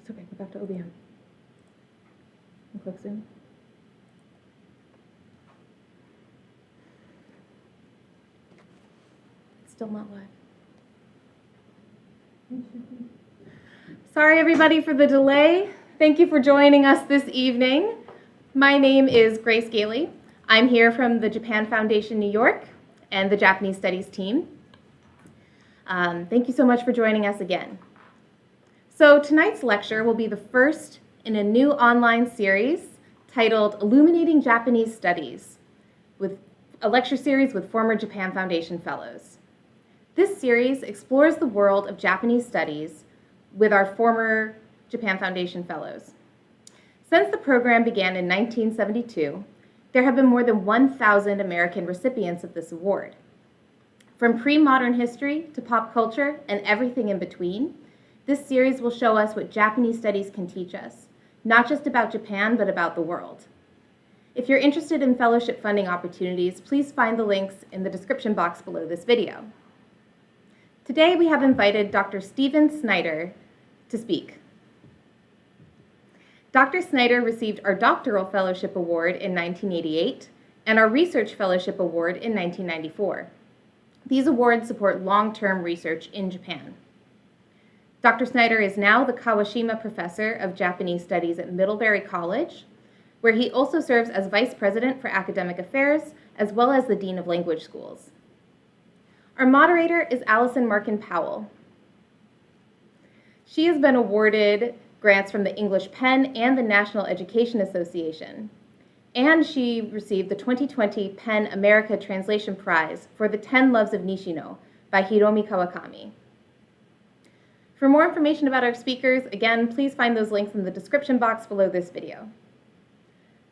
That's okay, go back to OBM. And click Zoom. It's still not live. Sorry everybody for the delay. Thank you for joining us this evening. My name is Grace Gailey. I'm here from the Japan Foundation New York and the Japanese Studies team. Thank you so much for joining us again. So tonight's lecture will be the first in a new online series titled Illuminating Japanese Studies, with a lecture series with former Japan Foundation Fellows. This series explores the world of Japanese studies with our former Japan Foundation Fellows. Since the program began in 1972, there have been more than 1,000 American recipients of this award. From pre-modern history to pop culture and everything in between, this series will show us what Japanese studies can teach us, not just about Japan, but about the world. If you're interested in fellowship funding opportunities, please find the links in the description box below this video. Today, we have invited Dr. Stephen Snyder to speak. Dr. Snyder received our Doctoral Fellowship Award in 1988 and our Research Fellowship Award in 1994. These awards support long-term research in Japan. Dr. Snyder is now the Kawashima Professor of Japanese Studies at Middlebury College, where he also serves as Vice President for Academic Affairs, as well as the Dean of Language Schools. Our moderator is Allison Markin Powell. She has been awarded grants from the English PEN and the National Education Association, and she received the 2020 PEN America Translation Prize for The 10 Loves of Nishino by Hiromi Kawakami. For more information about our speakers, again, please find those links in the description box below this video.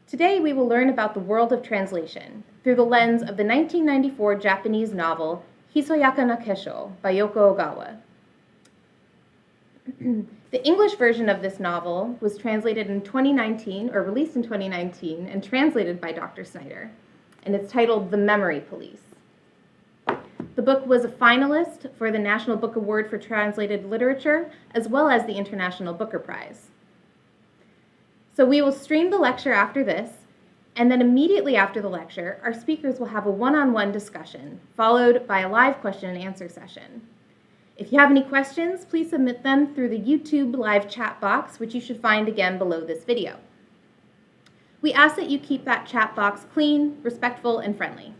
Today, we will learn about the world of translation through the lens of the 1994 Japanese novel Hisoyaka na Kesho by Yoko Ogawa. The English version of this novel was translated in 2019, or released in 2019, and translated by Dr. Snyder, and it's titled The Memory Police. The book was a finalist for the National Book Award for Translated Literature, as well as the International Booker Prize. So we will stream the lecture after this, and then immediately after the lecture, our speakers will have a one-on-one discussion, followed by a live question and answer session. If you have any questions, please submit them through the YouTube live chat box, which you should find again below this video. We ask that you keep that chat box clean, respectful, and friendly.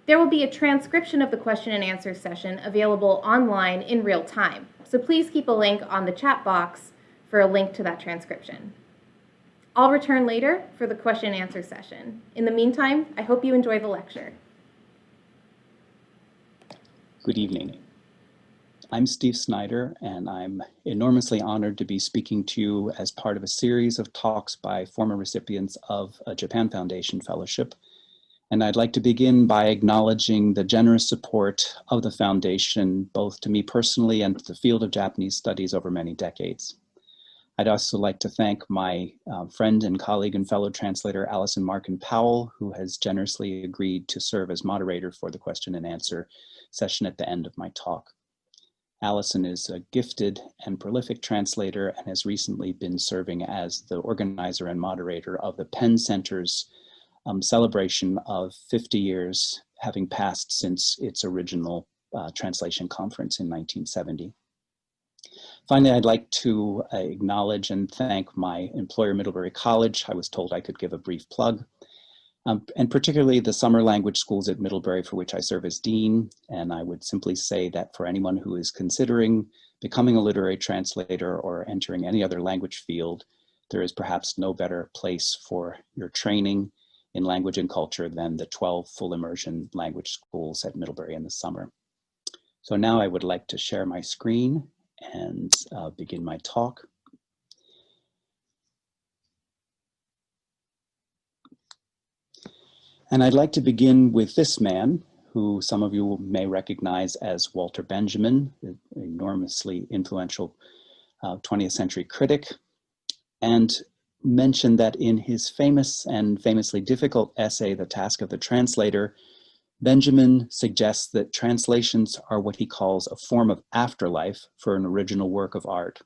There will be a transcription of the question and answer session available online in real time, so please keep a link on the chat box for a link to that transcription. I'll return later for the question and answer session. In the meantime, I hope you enjoy the lecture. Good evening. I'm Steve Snyder, and I'm enormously honored to be speaking to you as part of a series of talks by former recipients of a Japan Foundation Fellowship. And I'd like to begin by acknowledging the generous support of the Foundation, both to me personally and to the field of Japanese studies over many decades. I'd also like to thank my friend and colleague and fellow translator, Allison Markin Powell, who has generously agreed to serve as moderator for the question and answer session at the end of my talk. Allison is a gifted and prolific translator and has recently been serving as the organizer and moderator of the PEN Center's celebration of 50 years having passed since its original translation conference in 1970. Finally, I'd like to acknowledge and thank my employer, Middlebury College. I was told I could give a brief plug, and particularly the summer language schools at Middlebury, for which I serve as dean. And I would simply say that for anyone who is considering becoming a literary translator or entering any other language field, there is perhaps no better place for your training in language and culture than the 12 full immersion language schools at Middlebury in the summer. So now I would like to share my screen and begin my talk. And I'd like to begin with this man, who some of you may recognize as Walter Benjamin, an enormously influential 20th century critic, and mention that in his famous and famously difficult essay, The Task of the Translator, Benjamin suggests that translations are what he calls a form of afterlife for an original work of art.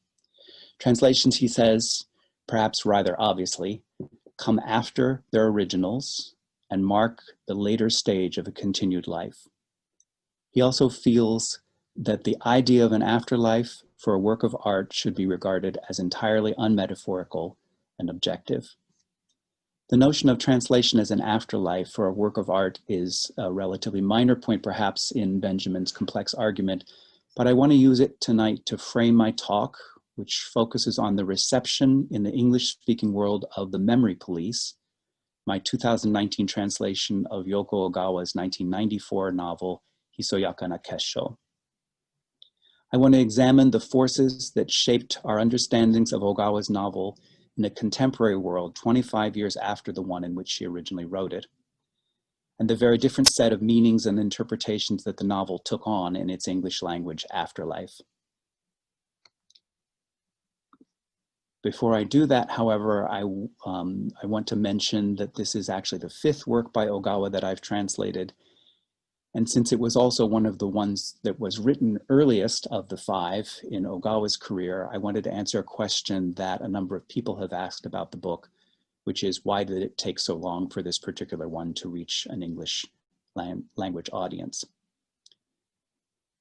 Translations, he says, perhaps rather obviously, come after their originals and mark the later stage of a continued life. He also feels that the idea of an afterlife for a work of art should be regarded as entirely unmetaphorical and objective. The notion of translation as an afterlife for a work of art is a relatively minor point, perhaps, in Benjamin's complex argument, but I want to use it tonight to frame my talk, which focuses on the reception in the English-speaking world of The Memory Police, my 2019 translation of Yoko Ogawa's 1994 novel, Hisoyaka na Kessho. I want to examine the forces that shaped our understandings of Ogawa's novel in a contemporary world 25 years after the one in which she originally wrote it, and the very different set of meanings and interpretations that the novel took on in its English language afterlife. Before I do that, however, I want to mention that this is actually the fifth work by Ogawa that I've translated. And since it was also one of the ones that was written earliest of the five in Ogawa's career, I wanted to answer a question that a number of people have asked about the book, which is why did it take so long for this particular one to reach an English language audience?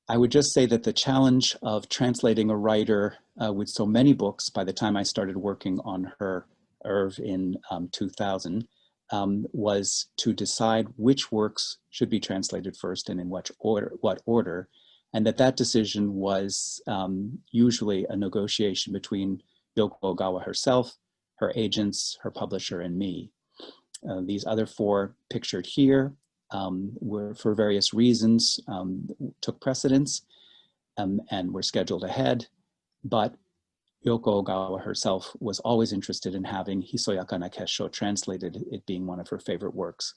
I would just say that the challenge of translating a writer with so many books by the time I started working on her oeuvre in 2000 was to decide which works should be translated first and in what order, and that decision was usually a negotiation between Yoko Ogawa herself, her agents, her publisher, and me. These other four pictured here were, for various reasons, took precedence and were scheduled ahead, but Yoko Ogawa herself was always interested in having Hisoyaka na Kessho translated, it being one of her favorite works.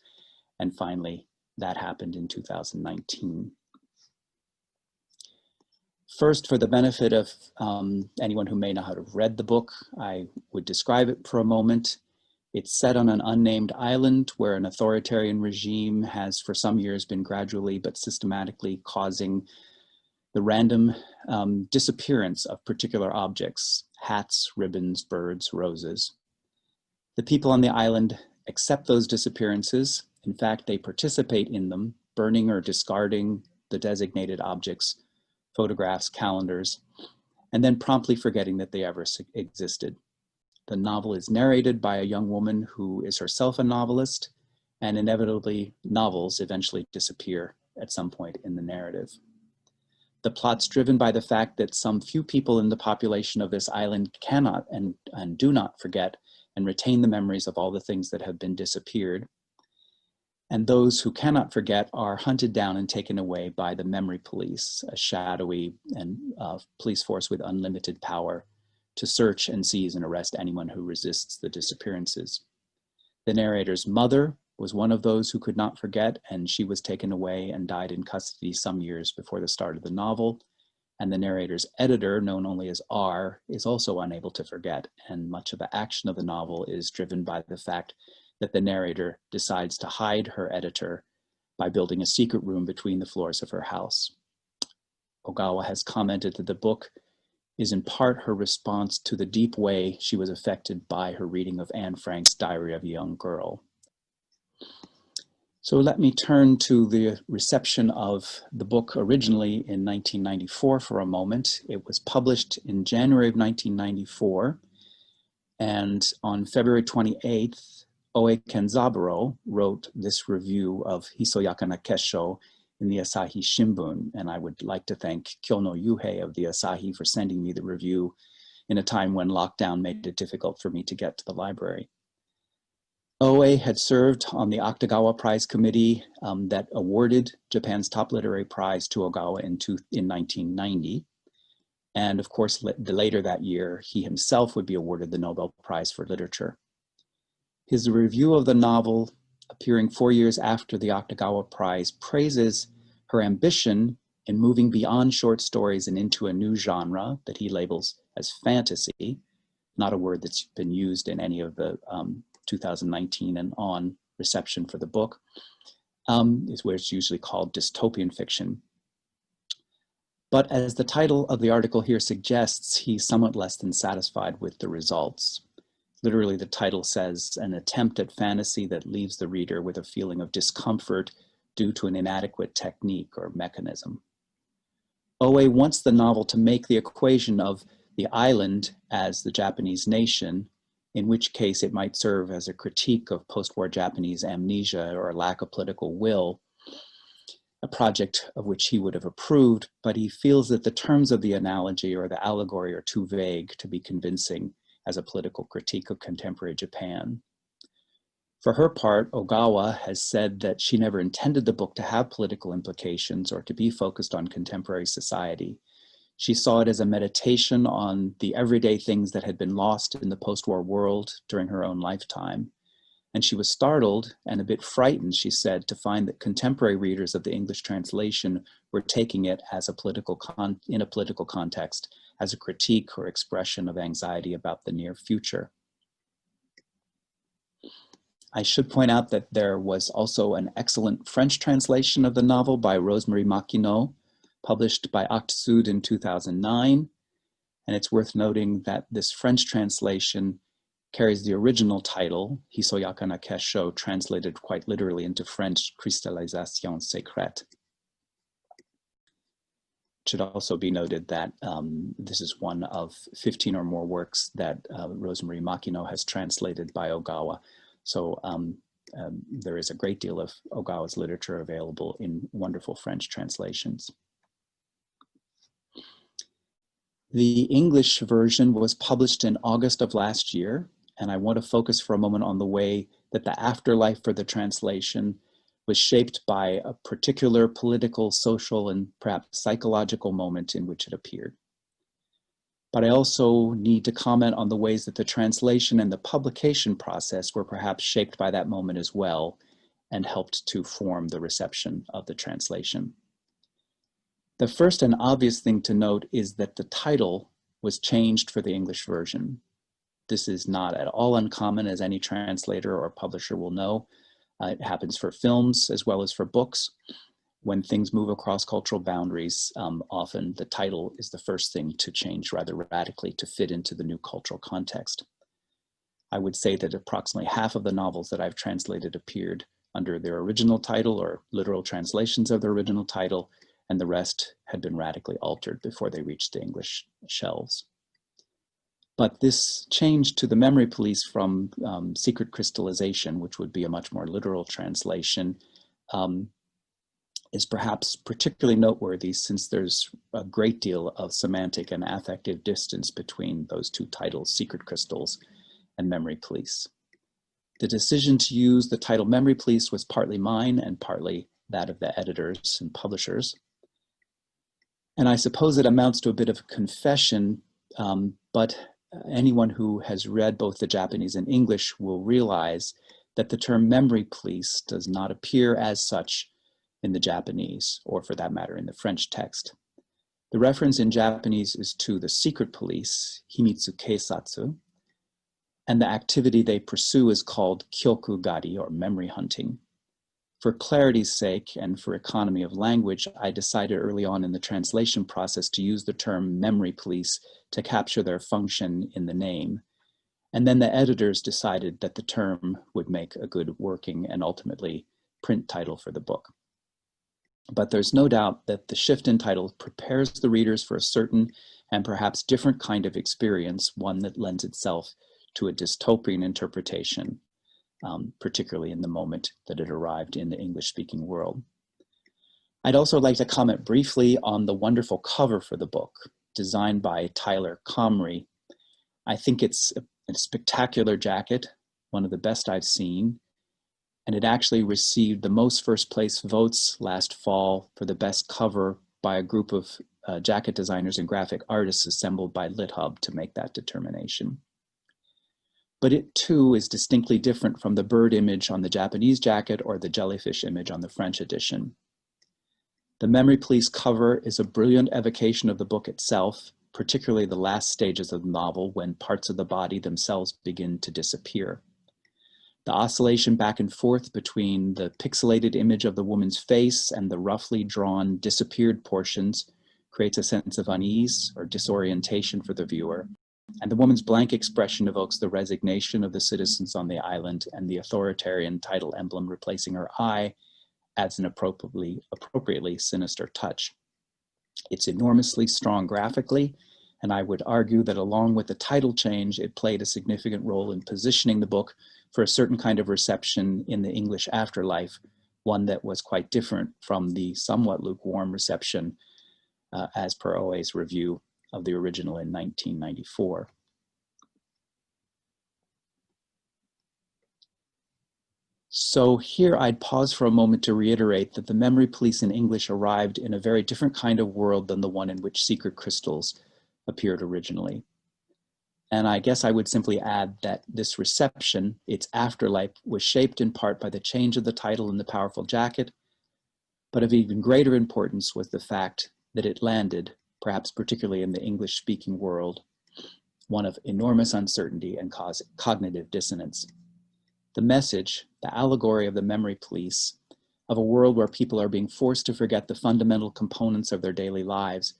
And finally, that happened in 2019. First, for the benefit of anyone who may not have read the book, I would describe it for a moment. It's set on an unnamed island where an authoritarian regime has for some years been gradually but systematically causing the random disappearance of particular objects, hats, ribbons, birds, roses. The people on the island accept those disappearances. In fact, they participate in them, burning or discarding the designated objects, photographs, calendars, and then promptly forgetting that they ever existed. The novel is narrated by a young woman who is herself a novelist, and inevitably novels eventually disappear at some point in the narrative. The plot's driven by the fact that some few people in the population of this island cannot and do not forget and retain the memories of all the things that have been disappeared. And those who cannot forget are hunted down and taken away by the memory police, a shadowy and police force with unlimited power to search and seize and arrest anyone who resists the disappearances. The narrator's mother was one of those who could not forget, and she was taken away and died in custody some years before the start of the novel. And the narrator's editor, known only as R, is also unable to forget, and much of the action of the novel is driven by the fact that the narrator decides to hide her editor by building a secret room between the floors of her house. Ogawa has commented that the book is in part her response to the deep way she was affected by her reading of Anne Frank's Diary of a Young Girl. So let me turn to the reception of the book originally in 1994 for a moment. It was published in January of 1994, and on February 28th, Oe Kenzaburo wrote this review of Hisoyaka na Kessho in the Asahi Shimbun, and I would like to thank Kyono Yuhei of the Asahi for sending me the review in a time when lockdown made it difficult for me to get to the library. Oe had served on the Akutagawa Prize Committee that awarded Japan's top literary prize to Ogawa in 1990. And of course, later that year, he himself would be awarded the Nobel Prize for Literature. His review of the novel, appearing 4 years after the Akutagawa Prize, praises her ambition in moving beyond short stories and into a new genre that he labels as fantasy, not a word that's been used in any of the 2019 and on reception for the book, is where it's usually called dystopian fiction. But as the title of the article here suggests, he's somewhat less than satisfied with the results. Literally, the title says, an attempt at fantasy that leaves the reader with a feeling of discomfort due to an inadequate technique or mechanism. Oe wants the novel to make the equation of the island as the Japanese nation, in which case it might serve as a critique of post-war Japanese amnesia or lack of political will, a project of which he would have approved, but he feels that the terms of the analogy or the allegory are too vague to be convincing as a political critique of contemporary Japan. For her part, Ogawa has said that she never intended the book to have political implications or to be focused on contemporary society. She saw it as a meditation on the everyday things that had been lost in the post-war world during her own lifetime. And she was startled and a bit frightened, she said, to find that contemporary readers of the English translation were taking it as in a political context, as a critique or expression of anxiety about the near future. I should point out that there was also an excellent French translation of the novel by Rosemarie Makino, published by Actes Sud in 2009. And it's worth noting that this French translation carries the original title, Hisoyaka na Kesho, translated quite literally into French, Cristallisation Secrète. It should also be noted that this is one of 15 or more works that Rosemarie Makino has translated by Ogawa. So there is a great deal of Ogawa's literature available in wonderful French translations. The English version was published in August of last year, and I want to focus for a moment on the way that the afterlife for the translation was shaped by a particular political, social, and perhaps psychological moment in which it appeared. But I also need to comment on the ways that the translation and the publication process were perhaps shaped by that moment as well and helped to form the reception of the translation. The first and obvious thing to note is that the title was changed for the English version. This is not at all uncommon, as any translator or publisher will know. It happens for films as well as for books. When things move across cultural boundaries, often the title is the first thing to change rather radically to fit into the new cultural context. I would say that approximately half of the novels that I've translated appeared under their original title or literal translations of their original title, and the rest had been radically altered before they reached the English shelves. But this change to the memory police from secret crystallization, which would be a much more literal translation, is perhaps particularly noteworthy since there's a great deal of semantic and affective distance between those two titles, Secret Crystals and Memory Police. The decision to use the title Memory Police was partly mine and partly that of the editors and publishers. And I suppose it amounts to a bit of a confession, but anyone who has read both the Japanese and English will realize that the term memory police does not appear as such in the Japanese, or for that matter, in the French text. The reference in Japanese is to the secret police, Himitsu Keisatsu, and the activity they pursue is called kyokugari, or memory hunting. For clarity's sake and for economy of language, I decided early on in the translation process to use the term memory police to capture their function in the name. And then the editors decided that the term would make a good working and ultimately print title for the book. But there's no doubt that the shift in title prepares the readers for a certain and perhaps different kind of experience, one that lends itself to a dystopian interpretation, particularly in the moment that it arrived in the English-speaking world. I'd also like to comment briefly on the wonderful cover for the book, designed by Tyler Comrie. I think it's a spectacular jacket, one of the best I've seen, and it actually received the most first place votes last fall for the best cover by a group of jacket designers and graphic artists assembled by LitHub to make that determination. But it too is distinctly different from the bird image on the Japanese jacket or the jellyfish image on the French edition. The Memory Police cover is a brilliant evocation of the book itself, particularly the last stages of the novel when parts of the body themselves begin to disappear. The oscillation back and forth between the pixelated image of the woman's face and the roughly drawn disappeared portions creates a sense of unease or disorientation for the viewer, and the woman's blank expression evokes the resignation of the citizens on the island, and the authoritarian title emblem replacing her eye adds an appropriately sinister touch. It's enormously strong graphically, and I would argue that along with the title change, it played a significant role in positioning the book for a certain kind of reception in the English afterlife, one that was quite different from the somewhat lukewarm reception as per OA's review of the original in 1994. So here I'd pause for a moment to reiterate that the memory police in English arrived in a very different kind of world than the one in which Secret Crystals appeared originally. And I guess I would simply add that this reception, its afterlife, was shaped in part by the change of the title in The Powerful Jacket, but of even greater importance was the fact that it landed, perhaps particularly in the English-speaking world, one of enormous uncertainty and cognitive dissonance. The message, the allegory of the memory police, of a world where people are being forced to forget the fundamental components of their daily lives,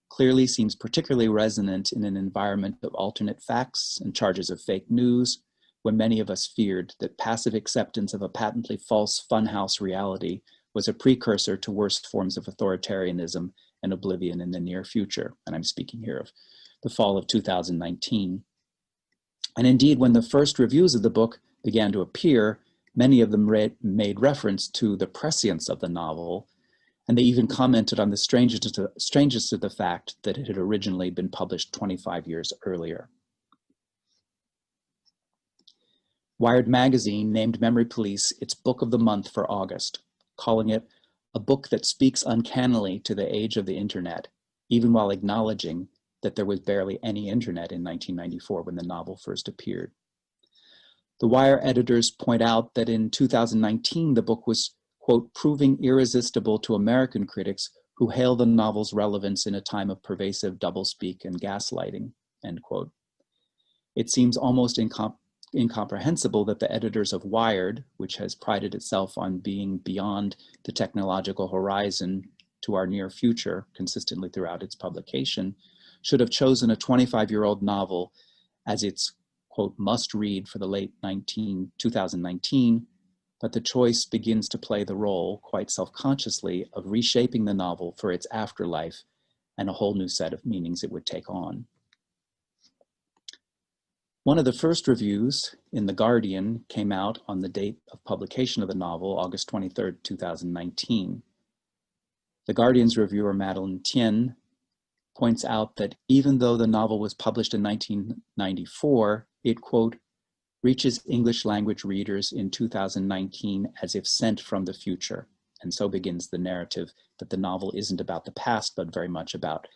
clearly seems particularly resonant in an environment of alternate facts and charges of fake news, when many of us feared that passive acceptance of a patently false funhouse reality was a precursor to worse forms of authoritarianism and oblivion in the near future. And I'm speaking here of the fall of 2019. And indeed, when the first reviews of the book began to appear, many of them made reference to the prescience of the novel, and they even commented on the strangeness of the fact that it had originally been published 25 years earlier. Wired magazine named Memory Police its book of the month for August, calling it a book that speaks uncannily to the age of the internet, even while acknowledging that there was barely any internet in 1994 when the novel first appeared. The Wire editors point out that in 2019, the book was, quote, proving irresistible to American critics who hail the novel's relevance in a time of pervasive doublespeak and gaslighting, end quote. It seems almost incomprehensible that the editors of Wired, which has prided itself on being beyond the technological horizon to our near future consistently throughout its publication, should have chosen a 25-year-old novel as its, quote, must read for the late 2019, but the choice begins to play the role, quite self-consciously, of reshaping the novel for its afterlife and a whole new set of meanings it would take on. One of the first reviews in The Guardian came out on the date of publication of the novel, August 23rd, 2019. The Guardian's reviewer, Madeline Tien, points out that even though the novel was published in 1994, it, quote, reaches English language readers in 2019 as if sent from the future. And so begins the narrative that the novel isn't about the past, but very much about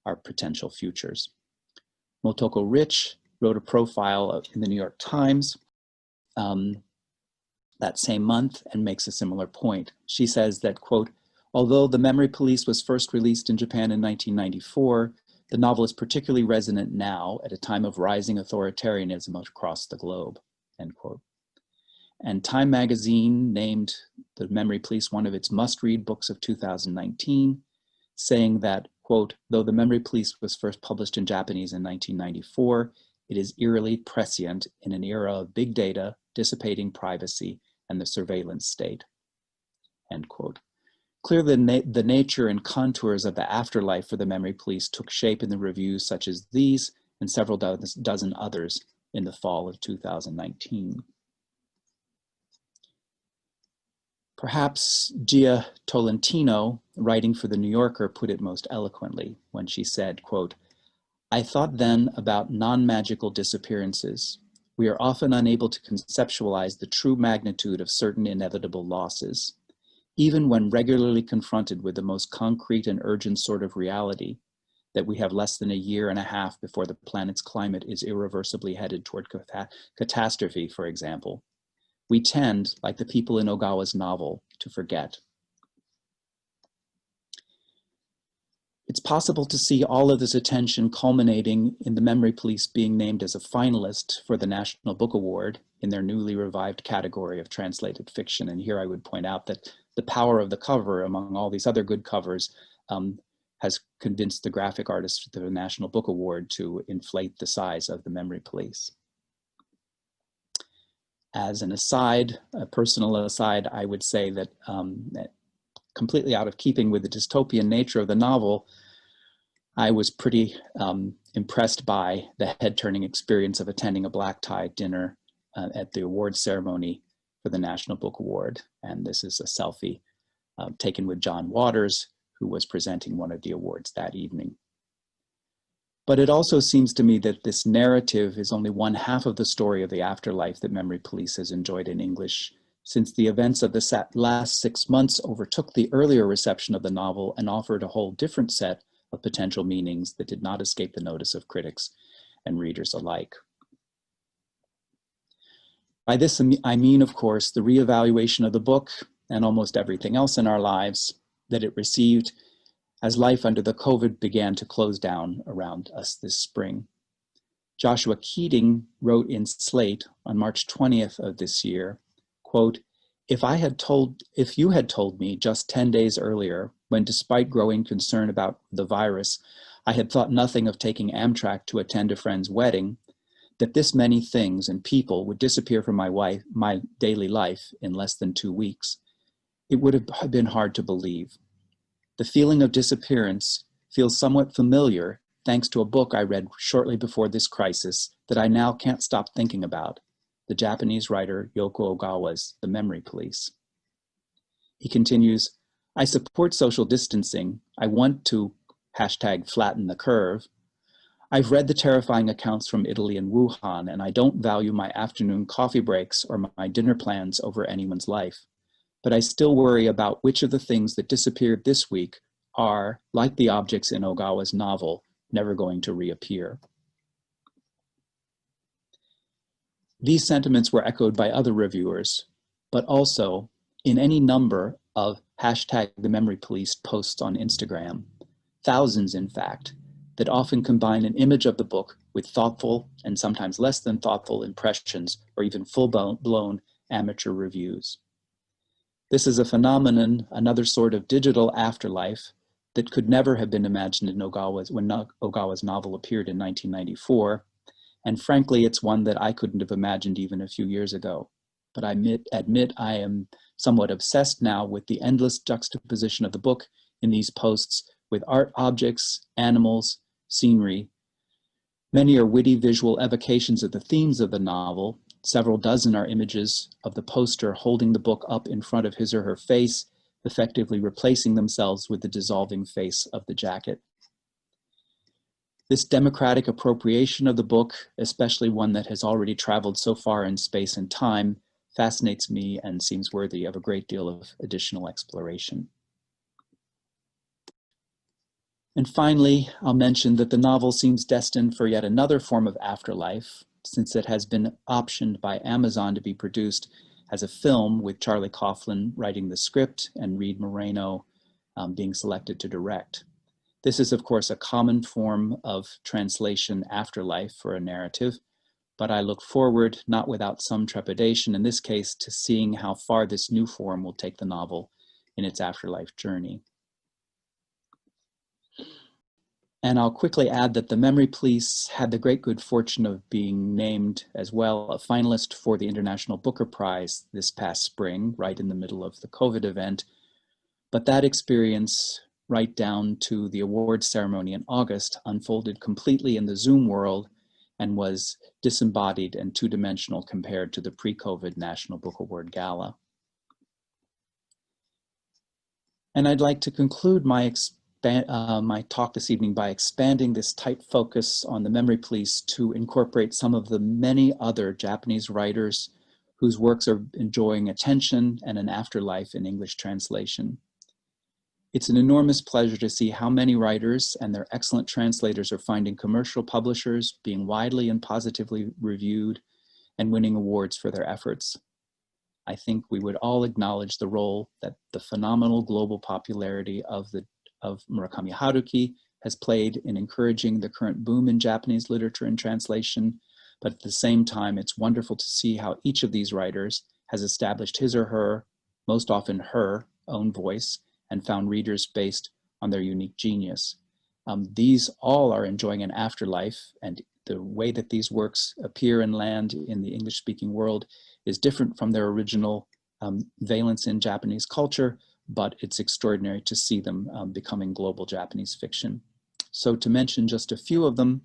our potential futures. Motoko Rich wrote a profile in the New York Times that same month and makes a similar point. She says that, quote, although The Memory Police was first released in Japan in 1994, the novel is particularly resonant now at a time of rising authoritarianism across the globe, end quote. And Time magazine named The Memory Police one of its must-read books of 2019, saying that, quote, though The Memory Police was first published in Japanese in 1994, it is eerily prescient in an era of big data, dissipating privacy, and the surveillance state, end quote. Clearly, the nature and contours of the afterlife for the Memory Police took shape in the reviews such as these and several dozen others in the fall of 2019. Perhaps Gia Tolentino, writing for The New Yorker, put it most eloquently when she said, quote, I thought then about non-magical disappearances. We are often unable to conceptualize the true magnitude of certain inevitable losses. Even when regularly confronted with the most concrete and urgent sort of reality, that we have less than a year and a half before the planet's climate is irreversibly headed toward catastrophe, for example, we tend, like the people in Ogawa's novel, to forget. It's possible to see all of this attention culminating in the Memory Police being named as a finalist for the National Book Award in their newly revived category of translated fiction. And here I would point out that the power of the cover, among all these other good covers, has convinced the graphic artists for the National Book Award to inflate the size of the Memory Police. As an aside, a personal aside, I would say that completely out of keeping with the dystopian nature of the novel, I was pretty impressed by the head-turning experience of attending a black tie dinner at the awards ceremony for the National Book Award. And this is a selfie taken with John Waters, who was presenting one of the awards that evening. But it also seems to me that this narrative is only one half of the story of the afterlife that Memory Police has enjoyed in English, since the events of the last 6 months overtook the earlier reception of the novel and offered a whole different set of potential meanings that did not escape the notice of critics and readers alike. By this, I mean, of course, the reevaluation of the book and almost everything else in our lives that it received as life under the COVID began to close down around us this spring. Joshua Keating wrote in Slate on March 20th of this year, quote, if you had told me just 10 days earlier, when despite growing concern about the virus, I had thought nothing of taking Amtrak to attend a friend's wedding, that this many things and people would disappear from my daily life in less than 2 weeks, it would have been hard to believe. The feeling of disappearance feels somewhat familiar thanks to a book I read shortly before this crisis that I now can't stop thinking about, the Japanese writer Yoko Ogawa's The Memory Police. He continues, I support social distancing. I want to #flatten the curve. I've read the terrifying accounts from Italy and Wuhan, and I don't value my afternoon coffee breaks or my dinner plans over anyone's life. But I still worry about which of the things that disappeared this week are, like the objects in Ogawa's novel, never going to reappear. These sentiments were echoed by other reviewers, but also in any number of #TheMemoryPolice posts on Instagram, thousands in fact, that often combine an image of the book with thoughtful and sometimes less than thoughtful impressions or even full-blown amateur reviews. This is a phenomenon, another sort of digital afterlife that could never have been imagined in when Ogawa's novel appeared in 1994. And frankly, it's one that I couldn't have imagined even a few years ago. But I admit I am somewhat obsessed now with the endless juxtaposition of the book in these posts with art objects, animals, scenery. Many are witty visual evocations of the themes of the novel. Several dozen are images of the poster holding the book up in front of his or her face, effectively replacing themselves with the dissolving face of the jacket. This democratic appropriation of the book, especially one that has already traveled so far in space and time, fascinates me and seems worthy of a great deal of additional exploration. And finally, I'll mention that the novel seems destined for yet another form of afterlife, since it has been optioned by Amazon to be produced as a film with Charlie Coughlin writing the script and Reed Moreno being selected to direct. This is, of course, a common form of translation afterlife for a narrative, but I look forward, not without some trepidation in this case, to seeing how far this new form will take the novel in its afterlife journey. And I'll quickly add that The Memory Police had the great good fortune of being named as well a finalist for the International Booker Prize this past spring, right in the middle of the COVID event. But that experience, right down to the awards ceremony in August, unfolded completely in the Zoom world and was disembodied and two-dimensional compared to the pre-COVID National Book Award Gala. And I'd like to conclude my talk this evening by expanding this tight focus on The Memory Police to incorporate some of the many other Japanese writers whose works are enjoying attention and an afterlife in English translation. It's an enormous pleasure to see how many writers and their excellent translators are finding commercial publishers, being widely and positively reviewed, and winning awards for their efforts. I think we would all acknowledge the role that the phenomenal global popularity of Murakami Haruki has played in encouraging the current boom in Japanese literature and translation, but at the same time, it's wonderful to see how each of these writers has established his or her, most often her, own voice and found readers based on their unique genius. These all are enjoying an afterlife, and the way that these works appear and land in the English-speaking world is different from their original valence in Japanese culture, but it's extraordinary to see them becoming global Japanese fiction. So to mention just a few of them,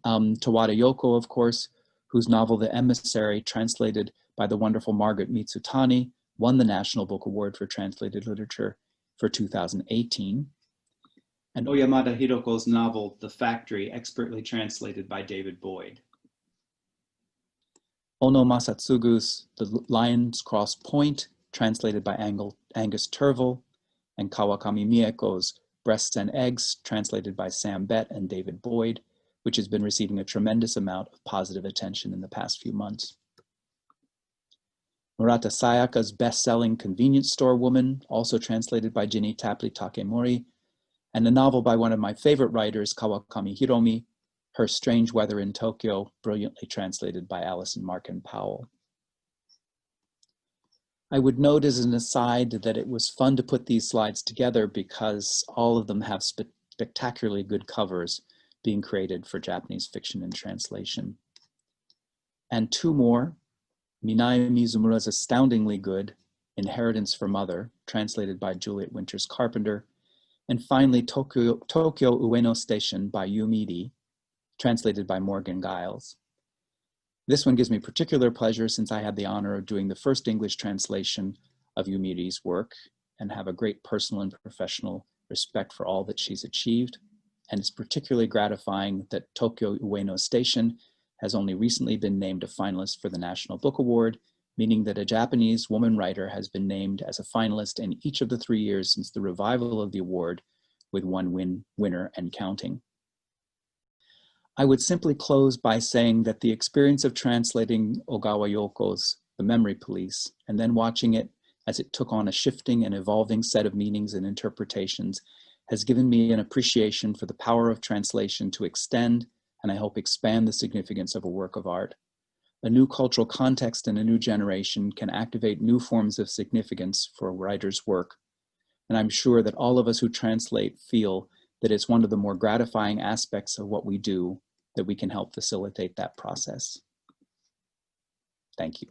Tawada Yoko, of course, whose novel The Emissary, translated by the wonderful Margaret Mitsutani, won the National Book Award for Translated Literature for 2018. And Oyamada Hiroko's novel, The Factory, expertly translated by David Boyd. Ono Masatsugu's The Lion's Cross Point, translated by Angus Turville, and Kawakami Mieko's Breasts and Eggs, translated by Sam Bett and David Boyd, which has been receiving a tremendous amount of positive attention in the past few months. Murata Sayaka's best-selling Convenience Store Woman, also translated by Ginny Tapley Takemori, and a novel by one of my favorite writers, Kawakami Hiromi, Her Strange Weather in Tokyo, brilliantly translated by Alison Markin Powell. I would note as an aside that it was fun to put these slides together because all of them have spectacularly good covers being created for Japanese fiction and translation. And two more, Minae Mizumura's astoundingly good Inheritance for Mother, translated by Juliet Winters Carpenter, and finally Tokyo Ueno Station by Yu Midi, translated by Morgan Giles. This one gives me particular pleasure since I had the honor of doing the first English translation of Yu Midi's work and have a great personal and professional respect for all that she's achieved. And it's particularly gratifying that Tokyo Ueno Station has only recently been named a finalist for the National Book Award, meaning that a Japanese woman writer has been named as a finalist in each of the 3 years since the revival of the award, with one winner and counting. I would simply close by saying that the experience of translating Ogawa Yoko's The Memory Police, and then watching it as it took on a shifting and evolving set of meanings and interpretations, has given me an appreciation for the power of translation to extend, and I hope expand, the significance of a work of art. A new cultural context and a new generation can activate new forms of significance for a writer's work. And I'm sure that all of us who translate feel that it's one of the more gratifying aspects of what we do that we can help facilitate that process. Thank you.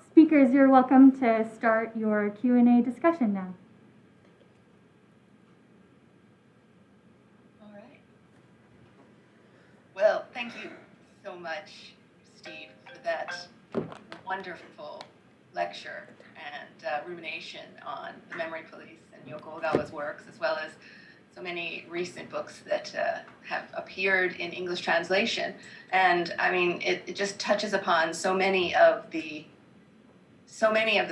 Speakers, you're welcome to start your Q&A discussion now. All right. Well, thank you so much, Steve, for that wonderful lecture and rumination on The Memory Police and Yoko Ogawa's works, as well as so many recent books that have appeared in English translation. And I mean, it just touches upon so many of the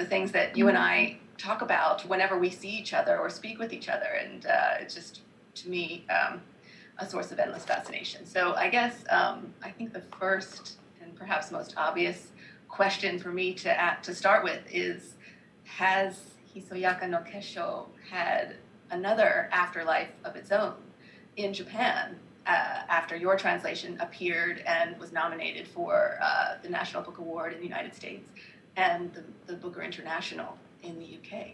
things that you and I talk about whenever we see each other or speak with each other. And it's just, to me, a source of endless fascination. So I guess I think the first and perhaps most obvious question for me to start with is, has Hisoyaka no Kesho had another afterlife of its own in Japan after your translation appeared and was nominated for the National Book Award in the United States and the Booker International in the UK?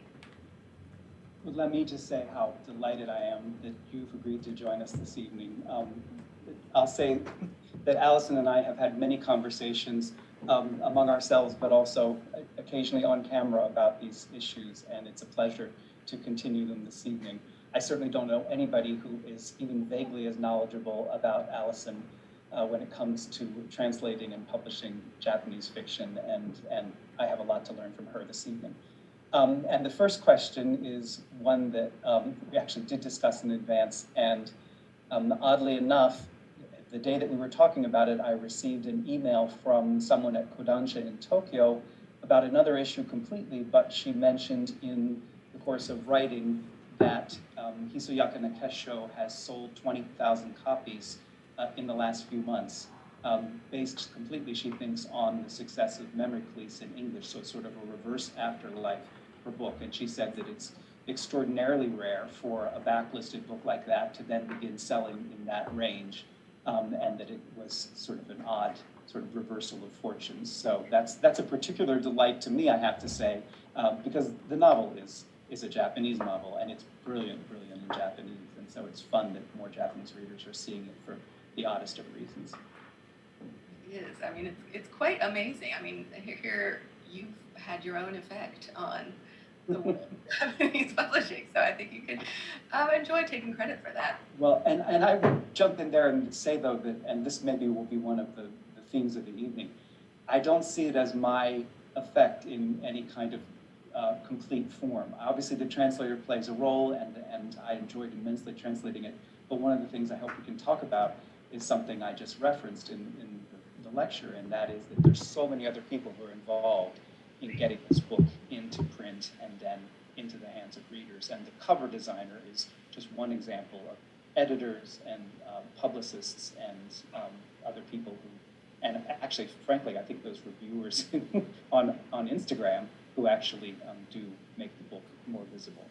Well, let me just say how delighted I am that you've agreed to join us this evening. I'll say that Allison and I have had many conversations among ourselves, but also occasionally on camera about these issues, and it's a pleasure to continue them this evening. I certainly don't know anybody who is even vaguely as knowledgeable about Allison when it comes to translating and publishing Japanese fiction, and I have a lot to learn from her this evening. And the first question is one that we actually did discuss in advance, and oddly enough, the day that we were talking about it, I received an email from someone at Kodansha in Tokyo about another issue completely, but she mentioned in the course of writing that Hisayaka Nakesho has sold 20,000 copies in the last few months, based completely, she thinks, on the success of Memory Police in English, so it's sort of a reverse afterlife for book. And she said that it's extraordinarily rare for a backlisted book like that to then begin selling in that range, and that it was sort of an odd sort of reversal of fortunes. So that's a particular delight to me, I have to say, because the novel is a Japanese novel, and it's brilliant in Japanese, and so it's fun that more Japanese readers are seeing it for the oddest of reasons. It is. I mean, it's quite amazing. I mean, here you've had your own effect on the world of Japanese publishing, so I think you can enjoy taking credit for that. Well, and I would jump in there and say, though, that, and this maybe will be one of the themes of the evening, I don't see it as my effect in any kind of complete form. Obviously, the translator plays a role, and I enjoyed immensely translating it, but one of the things I hope we can talk about is something I just referenced in the lecture, and that is that there's so many other people who are involved in getting this book into print and then into the hands of readers. And the cover designer is just one example of editors and publicists and other people who, and actually, frankly, I think those reviewers on Instagram who actually do make the book more visible.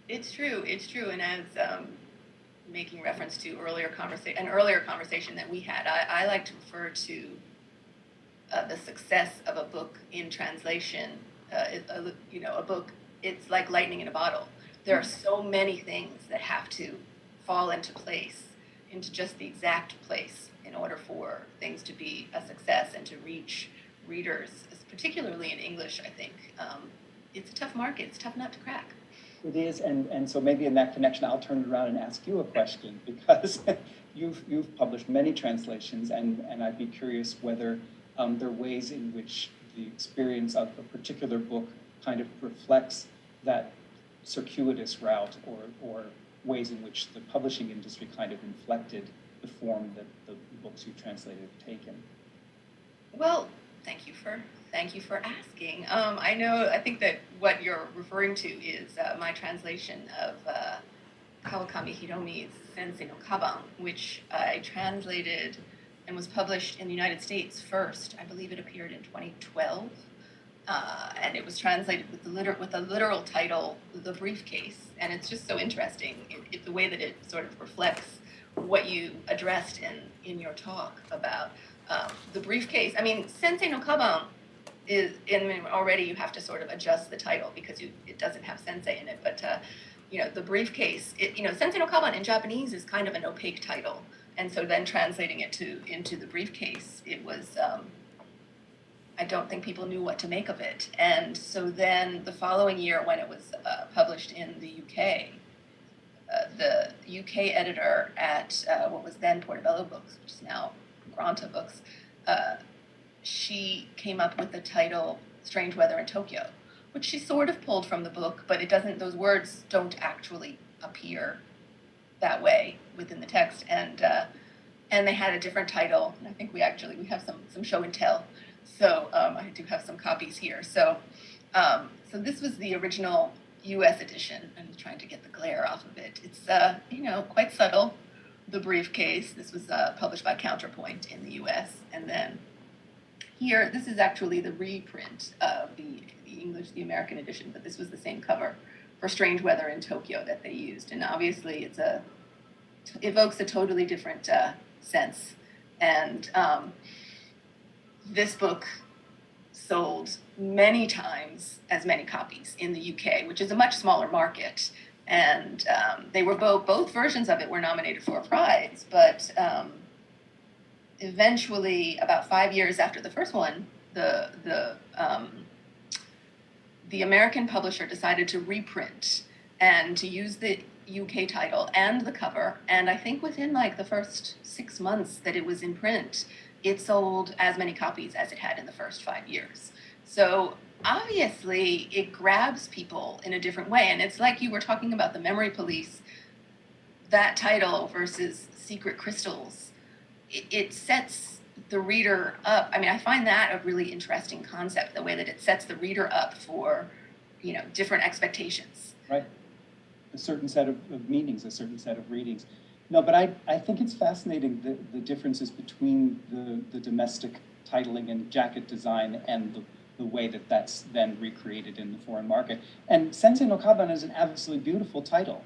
It's true, and as making reference to an earlier conversation that we had, I like to refer to the success of a book in translation. A book, it's like lightning in a bottle. There are so many things that have to fall into place, into just the exact place, in order for things to be a success and to reach readers, particularly in English. I think it's a tough market. It's a tough nut to crack. It is, and so maybe in that connection, I'll turn it around and ask you a question, because you've published many translations, and I'd be curious whether there are ways in which the experience of a particular book kind of reflects that circuitous route, or ways in which the publishing industry kind of inflected the form that the books you translated have taken. Well, thank you for asking. I think that what you're referring to is my translation of Kawakami Hiromi's Sensei no Kaban, which I translated and was published in the United States first. I believe it appeared in 2012, and it was translated with the literal title, The Briefcase. And it's just so interesting, the way that it sort of reflects what you addressed in your talk about the briefcase. I mean, Sensei no Kaban is, already you have to sort of adjust the title because it doesn't have sensei in it. But the briefcase, Sensei no Kaban in Japanese is kind of an opaque title, and so then translating it into the briefcase, it was. I don't think people knew what to make of it, and so then the following year, when it was published in the UK, the UK editor at what was then Portobello Books, which is now Granta Books, she came up with the title Strange Weather in Tokyo, which she sort of pulled from the book, but those words don't actually appear that way within the text, and they had a different title, and I think we have some show and tell, so I do have some copies here. So this was the original U.S. edition. I'm trying to get the glare off of it. It's quite subtle. The Briefcase. This was published by Counterpoint in the U.S. And then here, this is actually the reprint of the American edition, but this was the same cover for Strange Weather in Tokyo that they used. And obviously, it evokes a totally different sense. And this book sold many times as many copies in the UK, which is a much smaller market. And they were both versions of it were nominated for a prize, but eventually, about 5 years after the first one, the American publisher decided to reprint and to use the UK title and the cover. And I think within the first 6 months that it was in print, it sold as many copies as it had in the first 5 years. So obviously, it grabs people in a different way. And it's like you were talking about the Memory Police, that title versus Secret Crystals. It sets the reader up. I mean, I find that a really interesting concept, the way that it sets the reader up for, different expectations. Right. A certain set of meanings, a certain set of readings. No, but I think it's fascinating the differences between the domestic titling and jacket design and the way that that's then recreated in the foreign market. And Sensei no Kaban is an absolutely beautiful title.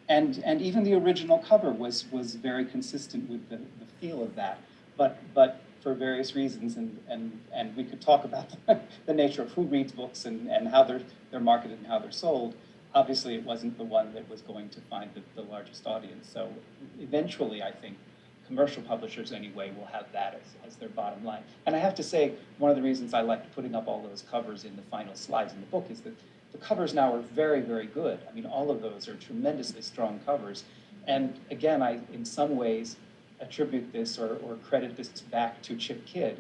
And even the original cover was very consistent with the feel of that. But for various reasons, and we could talk about the nature of who reads books and how they're marketed and how they're sold. Obviously, it wasn't the one that was going to find the largest audience. So eventually, I think commercial publishers anyway will have that as their bottom line. And I have to say, one of the reasons I liked putting up all those covers in the final slides in the book is that the covers now are very, very good. I mean, all of those are tremendously strong covers. And again, I, in some ways, attribute this or credit this back to Chip Kidd,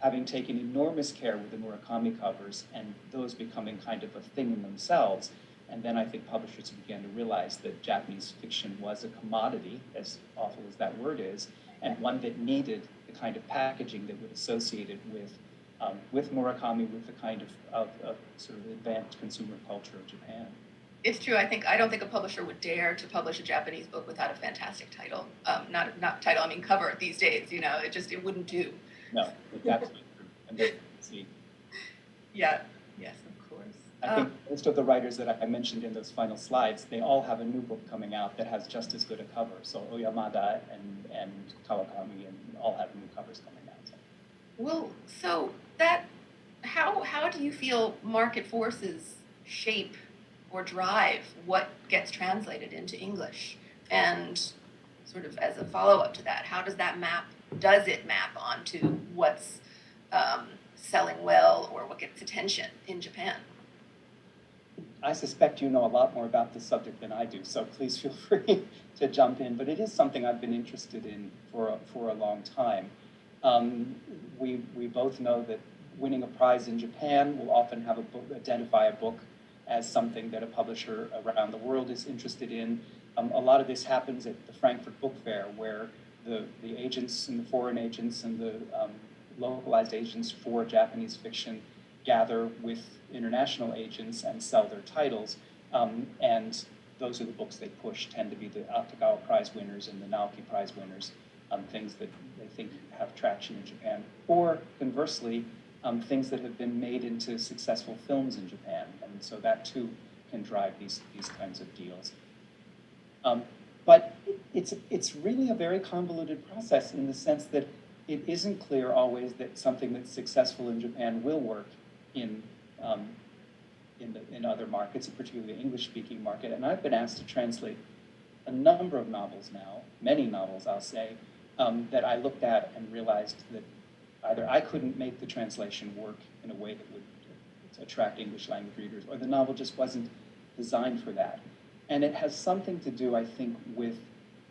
having taken enormous care with the Murakami covers and those becoming kind of a thing in themselves. And then I think publishers began to realize that Japanese fiction was a commodity, as awful as that word is, and one that needed the kind of packaging that would associate it with Murakami, with the kind of sort of advanced consumer culture of Japan. It's true. I don't think a publisher would dare to publish a Japanese book without a fantastic title. Not title, I mean cover these days. It wouldn't do. No, it's absolutely true. And then, see. Yeah. Yes, of course. I think most of the writers that I mentioned in those final slides, they all have a new book coming out that has just as good a cover. So Oyamada and Kawakami and all have new covers coming out. So. Well, so how do you feel market forces shape or drive what gets translated into English? And sort of as a follow-up to that, how does it map onto what's selling well or what gets attention in Japan? I suspect you know a lot more about this subject than I do, so please feel free to jump in. But it is something I've been interested in for a long time. We both know that winning a prize in Japan will often have identify a book as something that a publisher around the world is interested in. A lot of this happens at the Frankfurt Book Fair, where the agents and the foreign agents and the localized agents for Japanese fiction gather with international agents and sell their titles. And those are the books they push, tend to be the Akutagawa Prize winners and the Naoki Prize winners, things that they think have traction in Japan. Or conversely, things that have been made into successful films in Japan. And so that too can drive these kinds of deals. But it's really a very convoluted process in the sense that it isn't clear always that something that's successful in Japan will work in other markets, particularly the English-speaking market. And I've been asked to translate a number of novels now, many novels I'll say, that I looked at and realized that either I couldn't make the translation work in a way that would attract English language readers, or the novel just wasn't designed for that. And it has something to do, I think, with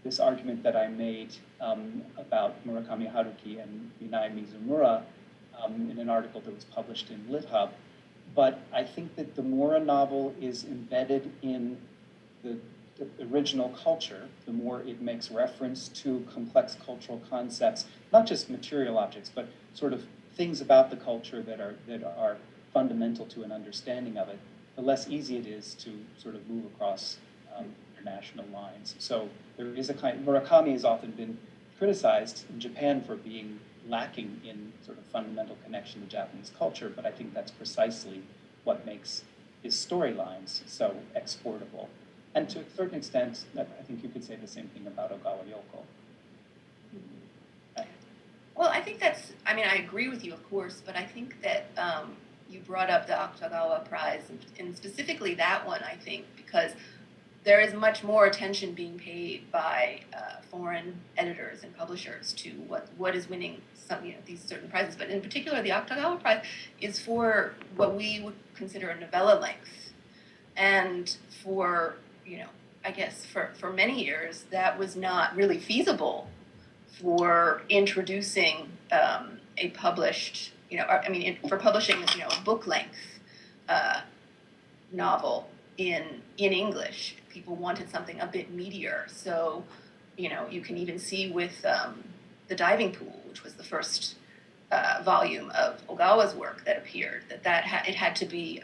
this argument that I made about Murakami Haruki and Minai Mizumura in an article that was published in LitHub. But I think that the more a novel is embedded in the original culture, the more it makes reference to complex cultural concepts, not just material objects, but sort of things about the culture that are fundamental to an understanding of it, the less easy it is to sort of move across international lines. So there is Murakami has often been criticized in Japan for being lacking in sort of fundamental connection to Japanese culture, but I think that's precisely what makes his storylines so exportable. And to a certain extent, I think you could say the same thing about Ogawa Yoko. Well, I think I agree with you, of course, but I think that you brought up the Akutagawa Prize, and specifically that one, I think, because there is much more attention being paid by foreign editors and publishers to what is winning these certain prizes. But in particular, the Akutagawa Prize is for what we would consider a novella length. And for, I guess for many years, that was not really feasible for introducing a published, for publishing, a book length novel in English. People wanted something a bit meatier. So, you can even see with The Diving Pool, which was the first volume of Ogawa's work that appeared, it had to be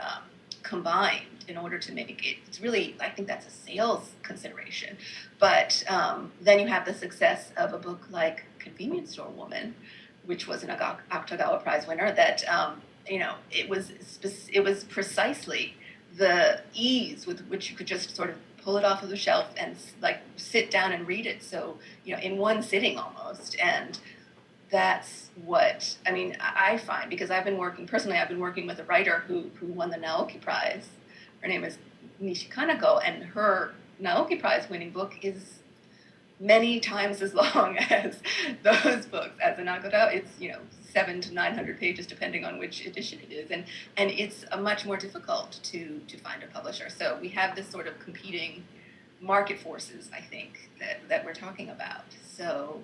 combined in order to make it. It's really, I think that's a sales consideration. But then you have the success of a book like Convenience Store Woman, which was an Akutagawa Prize winner. That it was precisely the ease with which you could just sort of pull it off of the shelf and like sit down and read it. So in one sitting almost. And that's what I find, because I've been working with a writer who won the Naoki Prize. Her name is Nishi Kaneko, and her Naoki Prize winning book is many times as long as those books. As an Akutagawa, it's 700 to 900 pages depending on which edition it is, and it's much more difficult to find a publisher. So we have this sort of competing market forces, I think, that we're talking about. So.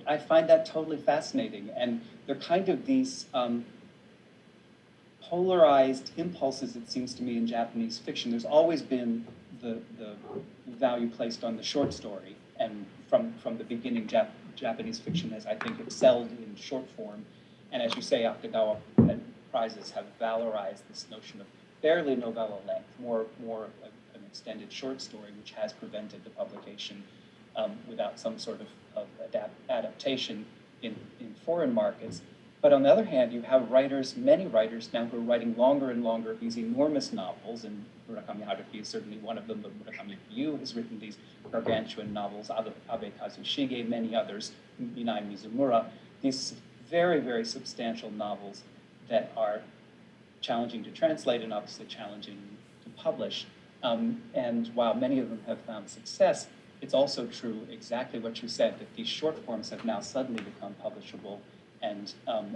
I find that totally fascinating, and they're kind of these polarized impulses, it seems to me, in Japanese fiction. There's always been the value placed on the short story, and from the beginning, Japanese fiction has, I think, excelled in short form. And as you say, Akutagawa prizes have valorized this notion of barely novella length, more an extended short story, which has prevented the publication without some sort of adaptation in foreign markets. But on the other hand, you have many writers now who are writing longer and longer, these enormous novels, and Murakami Haruki is certainly one of them, but Murakami Ryu has written these gargantuan novels, Abe Kazushige, many others, Minai Mizumura, these very, very substantial novels that are challenging to translate and obviously challenging to publish. And while many of them have found success, it's also true, exactly what you said, that these short forms have now suddenly become publishable and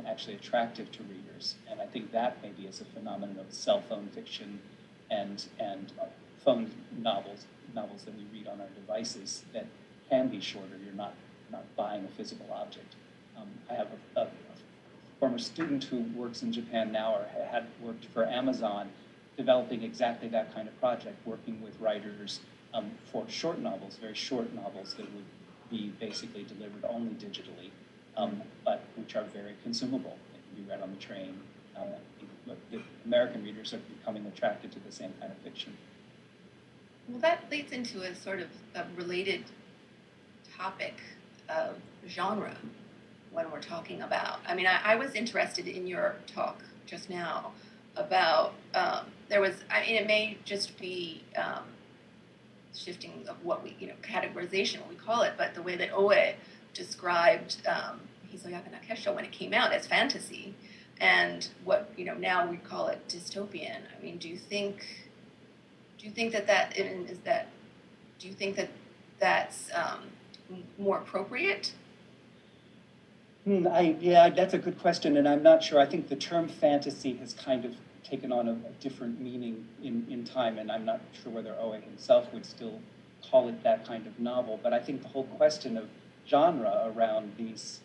actually attractive to readers. And I think that maybe is a phenomenon of cell phone fiction and phone novels that we read on our devices that can be shorter. You're not buying a physical object. I have a former student who works in Japan now, or had worked for Amazon, developing exactly that kind of project, working with writers for short novels, very short novels that would be basically delivered only digitally, but which are very consumable. They can be read on the train. The American readers are becoming attracted to the same kind of fiction. Well, that leads into a sort of a related topic of genre when we're talking about. I was interested in your talk just now about it may just be shifting of what we, categorization, what we call it, but the way that Oe described Hisoyaka no Kesho when it came out as fantasy, and what now we call it dystopian. Do you think that's more appropriate? Yeah, that's a good question, and I'm not sure. I think the term fantasy has kind of taken on a different meaning in time, and I'm not sure whether Oe himself would still call it that kind of novel. But I think the whole question of genre around these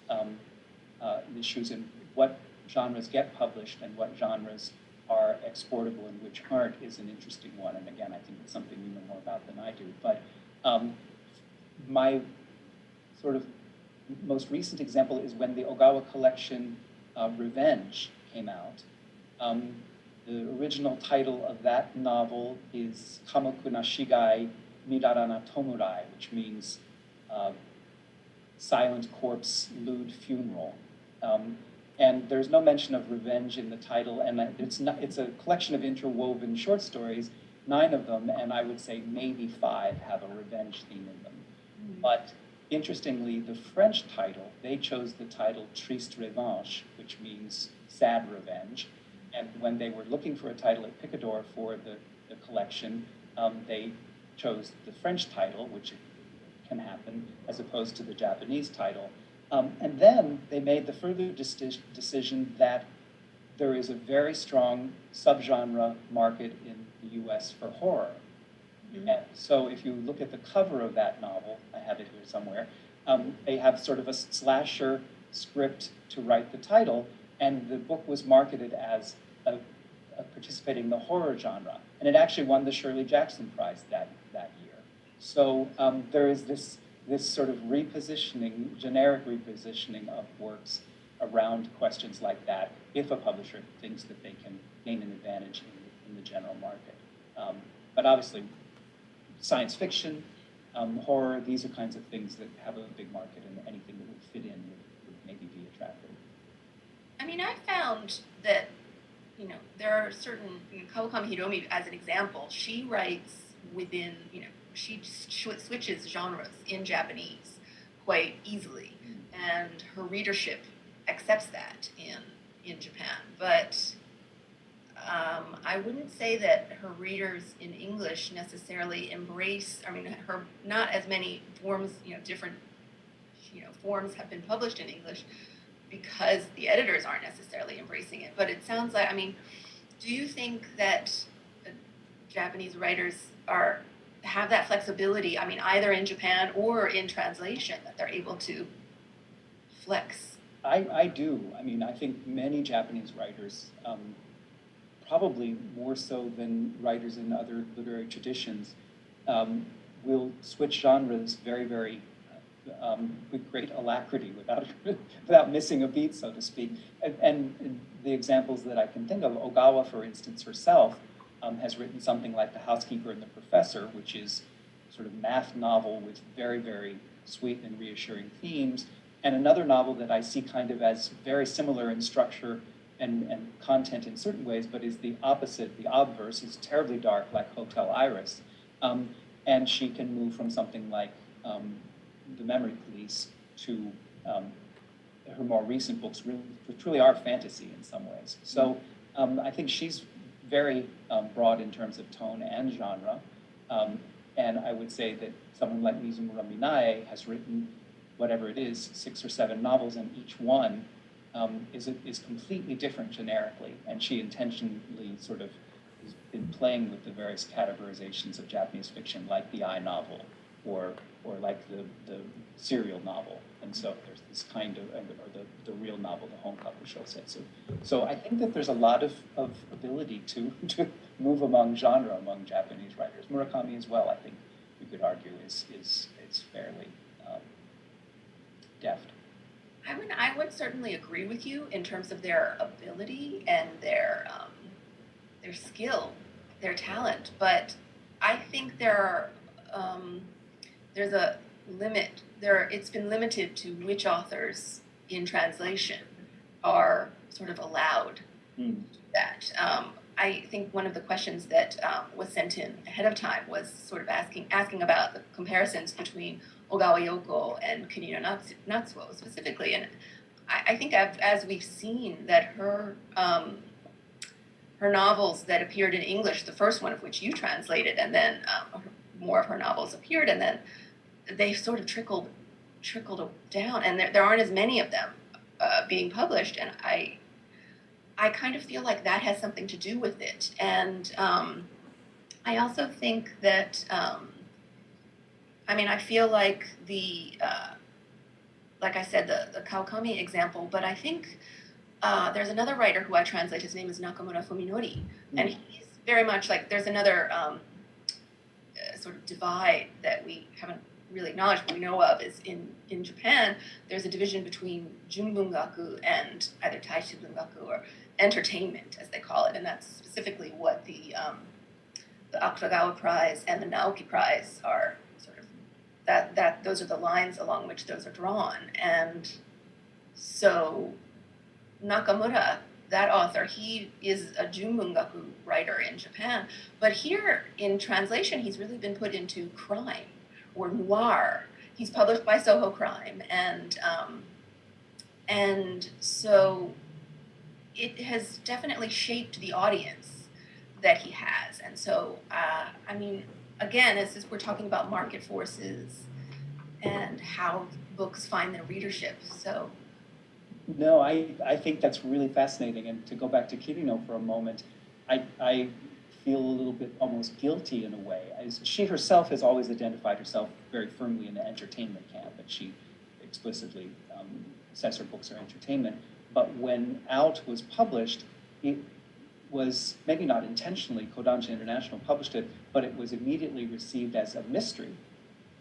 issues and what genres get published and what genres are exportable and which aren't is an interesting one. And again, I think it's something you know more about than I do. But my sort of most recent example is when the Ogawa collection Revenge came out. The original title of that novel is Kamoku na Shigai Midara na Tomurai, which means silent corpse, lewd funeral. And there's no mention of revenge in the title, and it's a collection of interwoven short stories, 9 of them, and I would say maybe 5 have a revenge theme in them. But interestingly, the French title, they chose the title Triste Revanche, which means sad revenge. And when they were looking for a title at Picador for the collection, they chose the French title, which can happen, as opposed to the Japanese title. And then they made the further decision that there is a very strong subgenre market in the US for horror. Mm-hmm. And so if you look at the cover of that novel, I have it here somewhere, they have sort of a slasher script to write the title, and the book was marketed as participating in the horror genre. And it actually won the Shirley Jackson Prize that year. So there is this this sort of repositioning, generic repositioning of works around questions like that, if a publisher thinks that they can gain an advantage in the general market. But obviously, science fiction, horror, these are kinds of things that have a big market, and anything that would fit in would maybe be attractive. I mean, I found that, there are certain, Kawakami Hiromi, as an example, she writes within, she switches genres in Japanese quite easily, and her readership accepts that in Japan. But I wouldn't say that her readers in English necessarily embrace, her, not as many forms, different, forms have been published in English because the editors aren't necessarily embracing it. But it sounds like, do you think that Japanese writers have that flexibility, either in Japan or in translation, that they're able to flex? I do. I think many Japanese writers, probably more so than writers in other literary traditions, will switch genres very, very with great alacrity, without missing a beat, so to speak. And the examples that I can think of, Ogawa, for instance, herself, has written something like The Housekeeper and the Professor, which is sort of math novel with very, very sweet and reassuring themes. And another novel that I see kind of as very similar in structure and content in certain ways, but is the opposite, the obverse, is terribly dark, like Hotel Iris. And she can move from something like The Memory Police to her more recent books, which really are fantasy in some ways. So I think she's very broad in terms of tone and genre. And I would say that someone like Mizumura Minae has written, whatever it is, 6 or 7 novels, and each one is completely different generically. And she intentionally sort of has been playing with the various categorizations of Japanese fiction, like the I novel or like the serial novel. And so there's this kind of, or the real novel, the Honkaku Shosetsu. So I think that there's a lot of ability to move among genre among Japanese writers. Murakami as well, I think we could argue, is fairly deft. I would certainly agree with you in terms of their ability and their skill, their talent, but I think there's a limit. It's been limited to which authors in translation are sort of allowed to do that. I think one of the questions that was sent in ahead of time was sort of asking about the comparisons between Ogawa Yoko and Kunino Natsuo specifically, and I think as we've seen that her novels that appeared in English, the first one of which you translated, and then more of her novels appeared, and then they sort of trickled down, and there aren't as many of them being published, and I kind of feel like that has something to do with it. And I also think that, I feel like like I said, the Kawakami example, but I think there's another writer who I translate, his name is Nakamura Fuminori, and he's very much like, there's another sort of divide that we haven't really acknowledged, but we know of, is in Japan, there's a division between Junbungaku and either Taishi Bungaku or entertainment, as they call it, and that's specifically what the Akutagawa Prize and the Naoki Prize are sort of, that those are the lines along which those are drawn. And so Nakamura, that author, he is a Junbungaku writer in Japan, but here in translation, he's really been put into crime or noir. He's published by Soho Crime, and so it has definitely shaped the audience that he has. And so, again, as we're talking about market forces and how books find their readership, so. No, I think that's really fascinating. And to go back to Kirino for a moment, I feel a little bit almost guilty in a way. She herself has always identified herself very firmly in the entertainment camp, and she explicitly says her books are entertainment. But when Out was published, it was maybe not intentionally, Kodansha International published it, but it was immediately received as a mystery.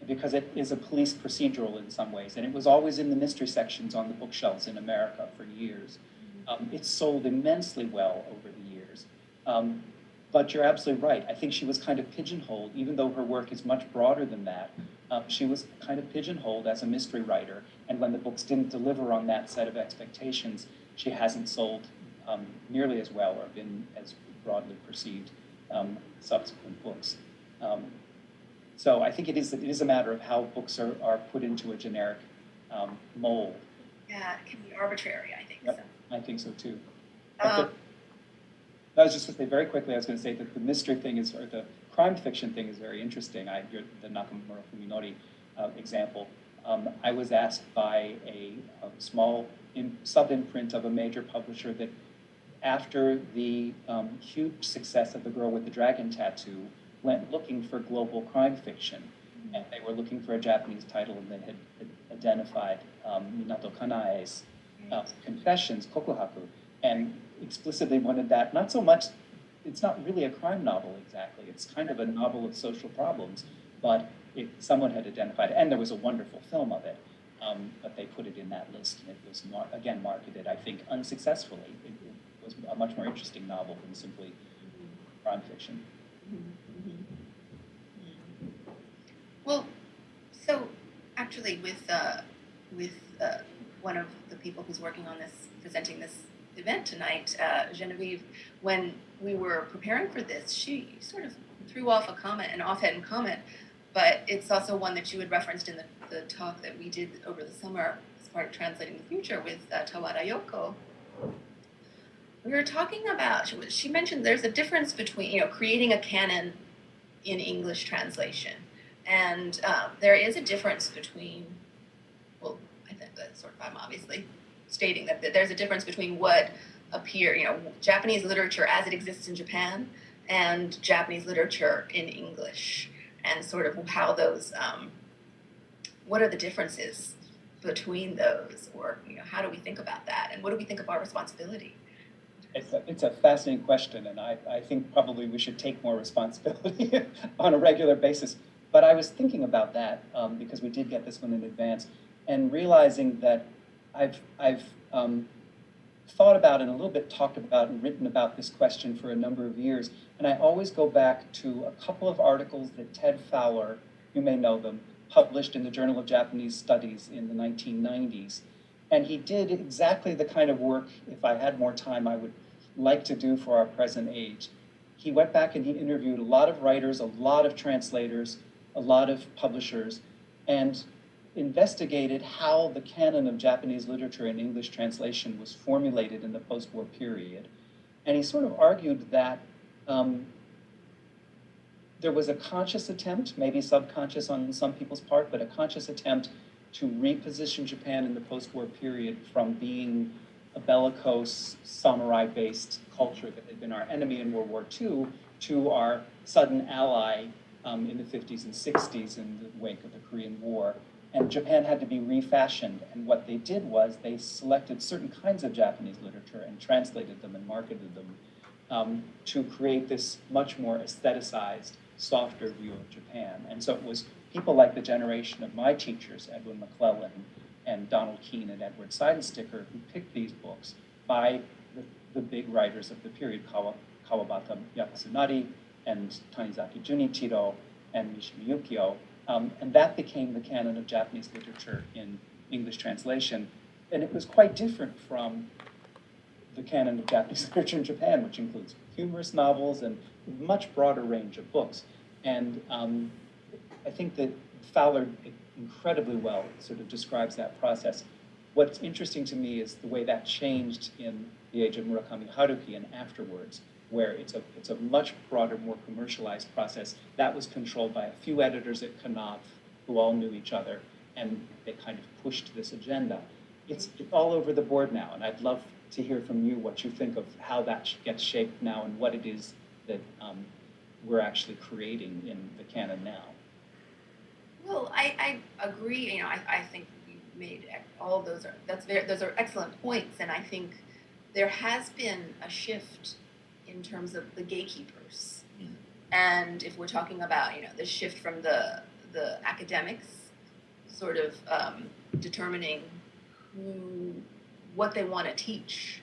because it is a police procedural in some ways, and it was always in the mystery sections on the bookshelves in America for years. It's sold immensely well over the years. But you're absolutely right. I think she was kind of pigeonholed, even though her work is much broader than that. She was kind of pigeonholed as a mystery writer, and when the books didn't deliver on that set of expectations, she hasn't sold nearly as well or been as broadly perceived subsequent books. So I think it is a matter of how books are put into a generic mold. Yeah, it can be arbitrary, I think. Yep. So. I think so too. Um, I was just going to say very quickly, I was going to say that the mystery thing is, or the crime fiction thing is very interesting. The Nakamura Fuminori example. I was asked by a small sub-imprint of a major publisher that after the huge success of The Girl with the Dragon Tattoo, went looking for global crime fiction. And they were looking for a Japanese title, and they had identified Minato Kanae's Confessions, Kokuhaku, and explicitly wanted that. Not so much, it's not really a crime novel exactly. It's kind of a novel of social problems, but someone had identified it, and there was a wonderful film of it. But they put it in that list, and it was, again, marketed, I think, unsuccessfully. It was a much more interesting novel than simply crime fiction. Well, so actually, with one of the people who's working on this, presenting this event tonight, Genevieve, when we were preparing for this, she sort of threw off a comment, an offhand comment, but it's also one that you had referenced in the talk that we did over the summer as part of Translating the Future with Tawada Yoko. We were talking about, she mentioned there's a difference between, creating a canon in English translation. And there is a difference between, well, I think that's sort of, I'm obviously stating that there's a difference between what Japanese literature as it exists in Japan and Japanese literature in English, and sort of how those, what are the differences between those, or how do we think about that, and what do we think of our responsibility? It's a fascinating question, and I think probably we should take more responsibility on a regular basis. But I was thinking about that because we did get this one in advance, and realizing that I've thought about and a little bit talked about and written about this question for a number of years, and I always go back to a couple of articles that Ted Fowler, you may know them, published in the Journal of Japanese Studies in the 1990s. And he did exactly the kind of work, if I had more time, I would like to do for our present age. He went back and he interviewed a lot of writers, a lot of translators, a lot of publishers, and investigated how the canon of Japanese literature in English translation was formulated in the post-war period. And he sort of argued that there was a conscious attempt, maybe subconscious on some people's part, but a conscious attempt to reposition Japan in the post-war period from being a bellicose, samurai-based culture that had been our enemy in World War II to our sudden ally in the 50s and 60s in the wake of the Korean War. And Japan had to be refashioned. And what they did was they selected certain kinds of Japanese literature and translated them and marketed them to create this much more aestheticized, softer view of Japan. And so it was people like the generation of my teachers, Edwin McClellan and Donald Keene and Edward Seidensticker, who picked these books by the big writers of the period, Kawabata Yasunari and Tanizaki Junichiro and Mishima Yukio. And that became the canon of Japanese literature in English translation. And it was quite different from the canon of Japanese literature in Japan, which includes humorous novels and a much broader range of books. And I think that Fowler incredibly well sort of describes that process. What's interesting to me is the way that changed in the age of Murakami Haruki and afterwards, where it's a much broader, more commercialized process. That was controlled by a few editors at Knopf who all knew each other, and they kind of pushed this agenda. It's all over the board now, and I'd love to hear from you what you think of how that gets shaped now and what it is that we're actually creating in the canon now. Well, I agree. I think you made all those those are excellent points, and I think there has been a shift in terms of the gatekeepers. And if we're talking about the shift from the the academics sort of determining what they want to teach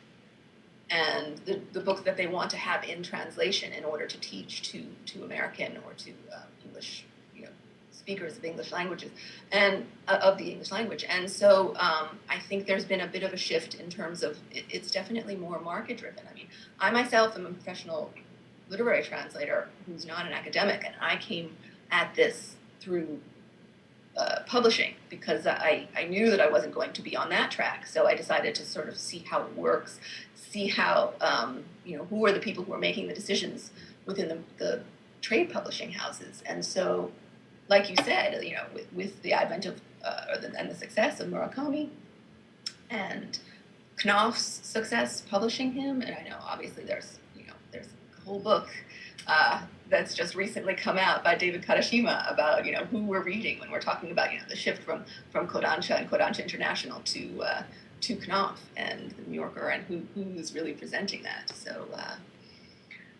and the books that they want to have in translation in order to teach to American or to English, speakers of English languages and of the English language. And so I think there's been a bit of a shift in terms of it's definitely more market driven. I mean, I myself am a professional literary translator who's not an academic, and I came at this through publishing because I knew that I wasn't going to be on that track. So I decided to sort of see how it works, see how, who are the people who are making the decisions within the trade publishing houses. And so, like you said, with the advent of and the success of Murakami and Knopf's success publishing him, and I know obviously there's a whole book that's just recently come out by David Kadashima about who we're reading when we're talking about the shift from Kodansha and Kodansha International to Knopf and the New Yorker and who's really presenting that.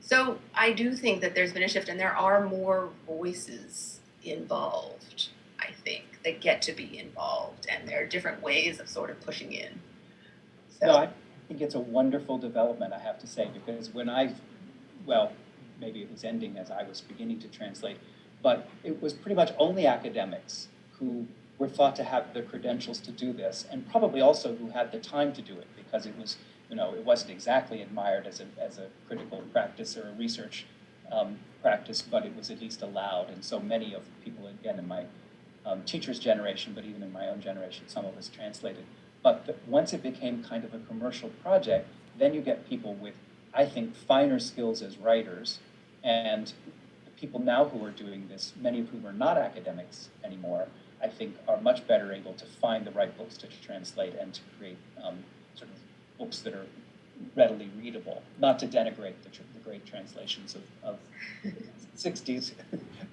So I do think that there's been a shift and there are more voices involved, I think, that get to be involved, and there are different ways of sort of pushing in. So No, I think it's a wonderful development, I have to say, because maybe it was ending as I was beginning to translate, but it was pretty much only academics who were thought to have the credentials to do this, and probably also who had the time to do it, because it was, it wasn't exactly admired as a critical practice or a research practice, but it was at least allowed. And so many of the people, again, in my teacher's generation, but even in my own generation, some of us translated. But once it became kind of a commercial project, then you get people with, I think, finer skills as writers. And the people now who are doing this, many of whom are not academics anymore, I think are much better able to find the right books to translate and to create sort of books that are readily readable, not to denigrate the great translations of 60s,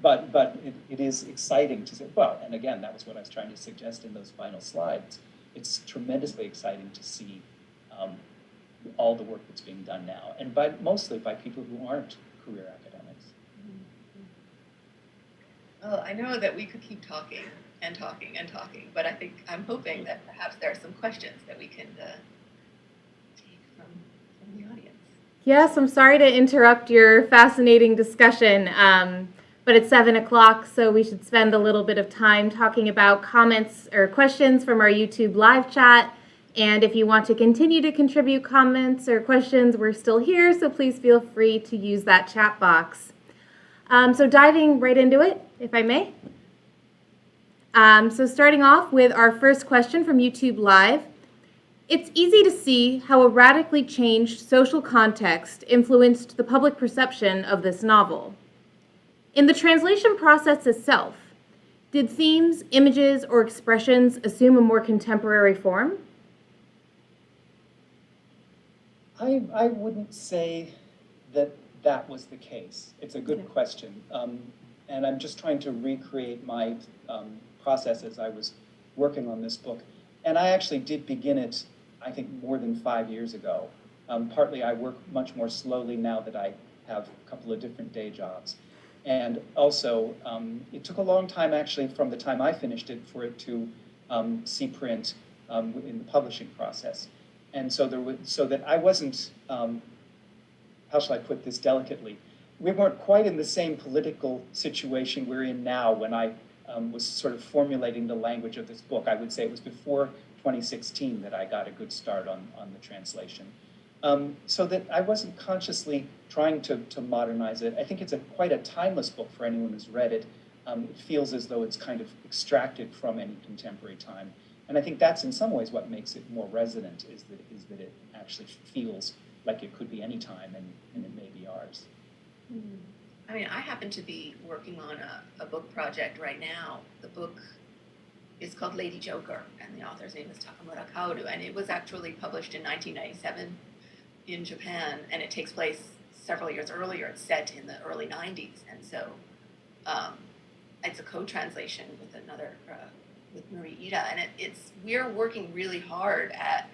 but it is exciting to say, and again, that was what I was trying to suggest in those final slides. It's tremendously exciting to see all the work that's being done now, and mostly by people who aren't career academics. Well, I know that we could keep talking and talking and talking, but I'm hoping that perhaps there are some questions that we can take from the audience. Yes, I'm sorry to interrupt your fascinating discussion, but it's 7 o'clock, so we should spend a little bit of time talking about comments or questions from our YouTube live chat. And if you want to continue to contribute comments or questions, we're still here, so please feel free to use that chat box. So diving right into it, if I may. So starting off with our first question from YouTube Live. It's easy to see how a radically changed social context influenced the public perception of this novel. In the translation process itself, did themes, images, or expressions assume a more contemporary form? I wouldn't say that was the case. It's a good question. And I'm just trying to recreate my process as I was working on this book. And I actually did begin it, I think, more than 5 years ago. Partly I work much more slowly now that I have a couple of different day jobs. And also, it took a long time actually from the time I finished it for it to see print in the publishing process. And so that I wasn't, how shall I put this delicately? We weren't quite in the same political situation we're in now when I was sort of formulating the language of this book. I would say it was before 2016 that I got a good start on the translation. So that I wasn't consciously trying to modernize it. I think it's quite a timeless book for anyone who's read it. It feels as though it's kind of extracted from any contemporary time. And I think that's in some ways what makes it more resonant, is that it actually feels like it could be any time and it may be ours. I mean, I happen to be working on a book project right now. The book is called Lady Joker, and the author's name is Takamura Kaoru, and it was actually published in 1997 in Japan, and it takes place several years earlier. It's set in the early 90s, and so it's a co-translation with with Marie Ida, and we're working really hard at,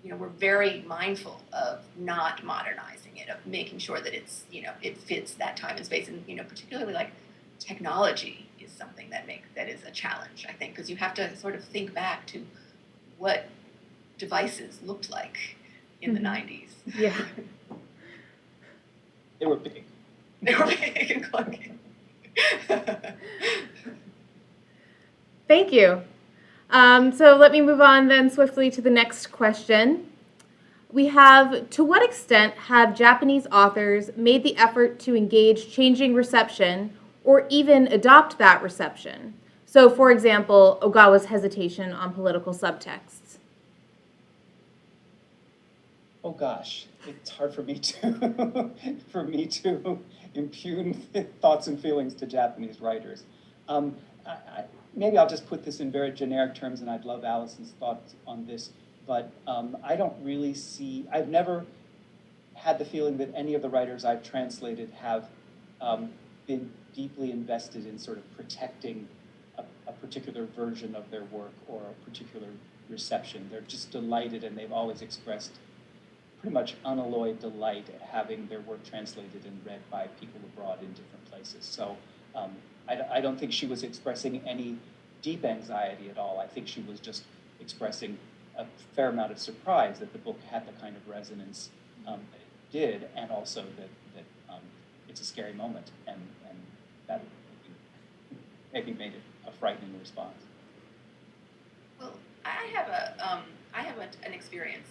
we're very mindful of not modernizing it, of making sure that it's, it fits that time and space, and particularly like technology is something that is a challenge, I think, because you have to sort of think back to what devices looked like in the 90s. Yeah. They were big. They were big and clunky. Thank you. So let me move on then swiftly to the next question. We have, to what extent have Japanese authors made the effort to engage changing reception or even adopt that reception? So, for example, Ogawa's hesitation on political subtexts. Oh gosh, it's hard for me to impugn thoughts and feelings to Japanese writers. Maybe I'll just put this in very generic terms, and I'd love Allison's thoughts on this. But I don't really see. I've never had the feeling that any of the writers I've translated have been deeply invested in sort of protecting a particular version of their work or a particular reception. They're just delighted, and they've always expressed pretty much unalloyed delight at having their work translated and read by people abroad in different places. So I don't think she was expressing any deep anxiety at all. I think she was just expressing a fair amount of surprise that the book had the kind of resonance that it did, and also that it's a scary moment, and that maybe made it a frightening response. Well, I have an experience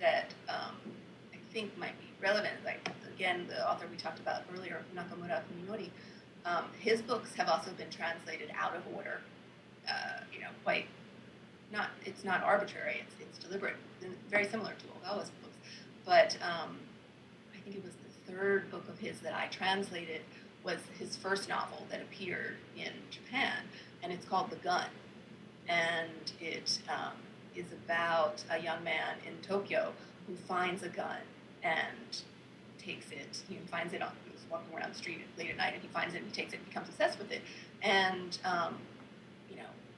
that I think might be relevant. Like, again, the author we talked about earlier, Nakamura Fuminori, his books have also been translated out of order. Quite not. It's not arbitrary. It's deliberate. Very similar to Ogawa's books. But I think it was the third book of his that I translated was his first novel that appeared in Japan, and it's called The Gun, and it is about a young man in Tokyo who finds a gun and takes it. He finds it he's walking around the street late at night, and he finds it and he takes it and becomes obsessed with it. And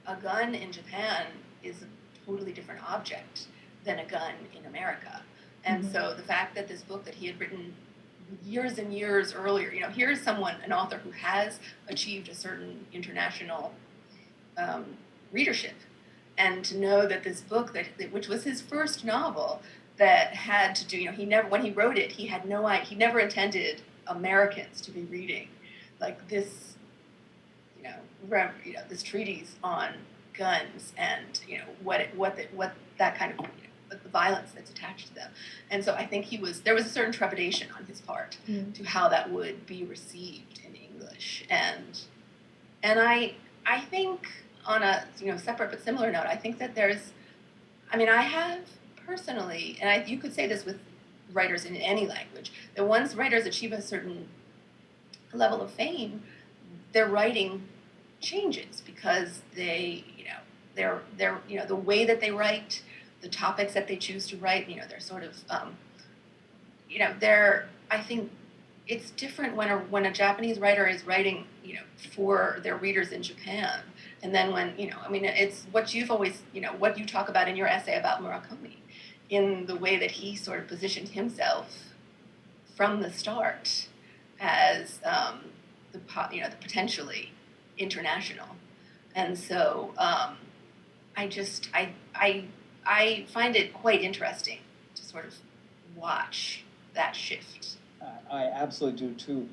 a gun in Japan is a totally different object than a gun in America. And so the fact that this book that he had written years and years earlier, here's an author who has achieved a certain international readership, and to know that this book which was his first novel that had to do, when he wrote it, he never intended Americans to be reading like this, this treatise on guns and what that kind of the violence that's attached to them. And so I think there was a certain trepidation on his part to how that would be received in English. And I think on a separate but similar note, I think that I have personally, and you could say this with writers in any language, that once writers achieve a certain level of fame, their writing changes because they're the way that they write, the topics that they choose to write, they're sort of I think it's different when a Japanese writer is writing for their readers in Japan, and then when it's what you've always what you talk about in your essay about Murakami, in the way that he sort of positioned himself from the start as the potentially international. And so I find it quite interesting to sort of watch that shift. I absolutely do too.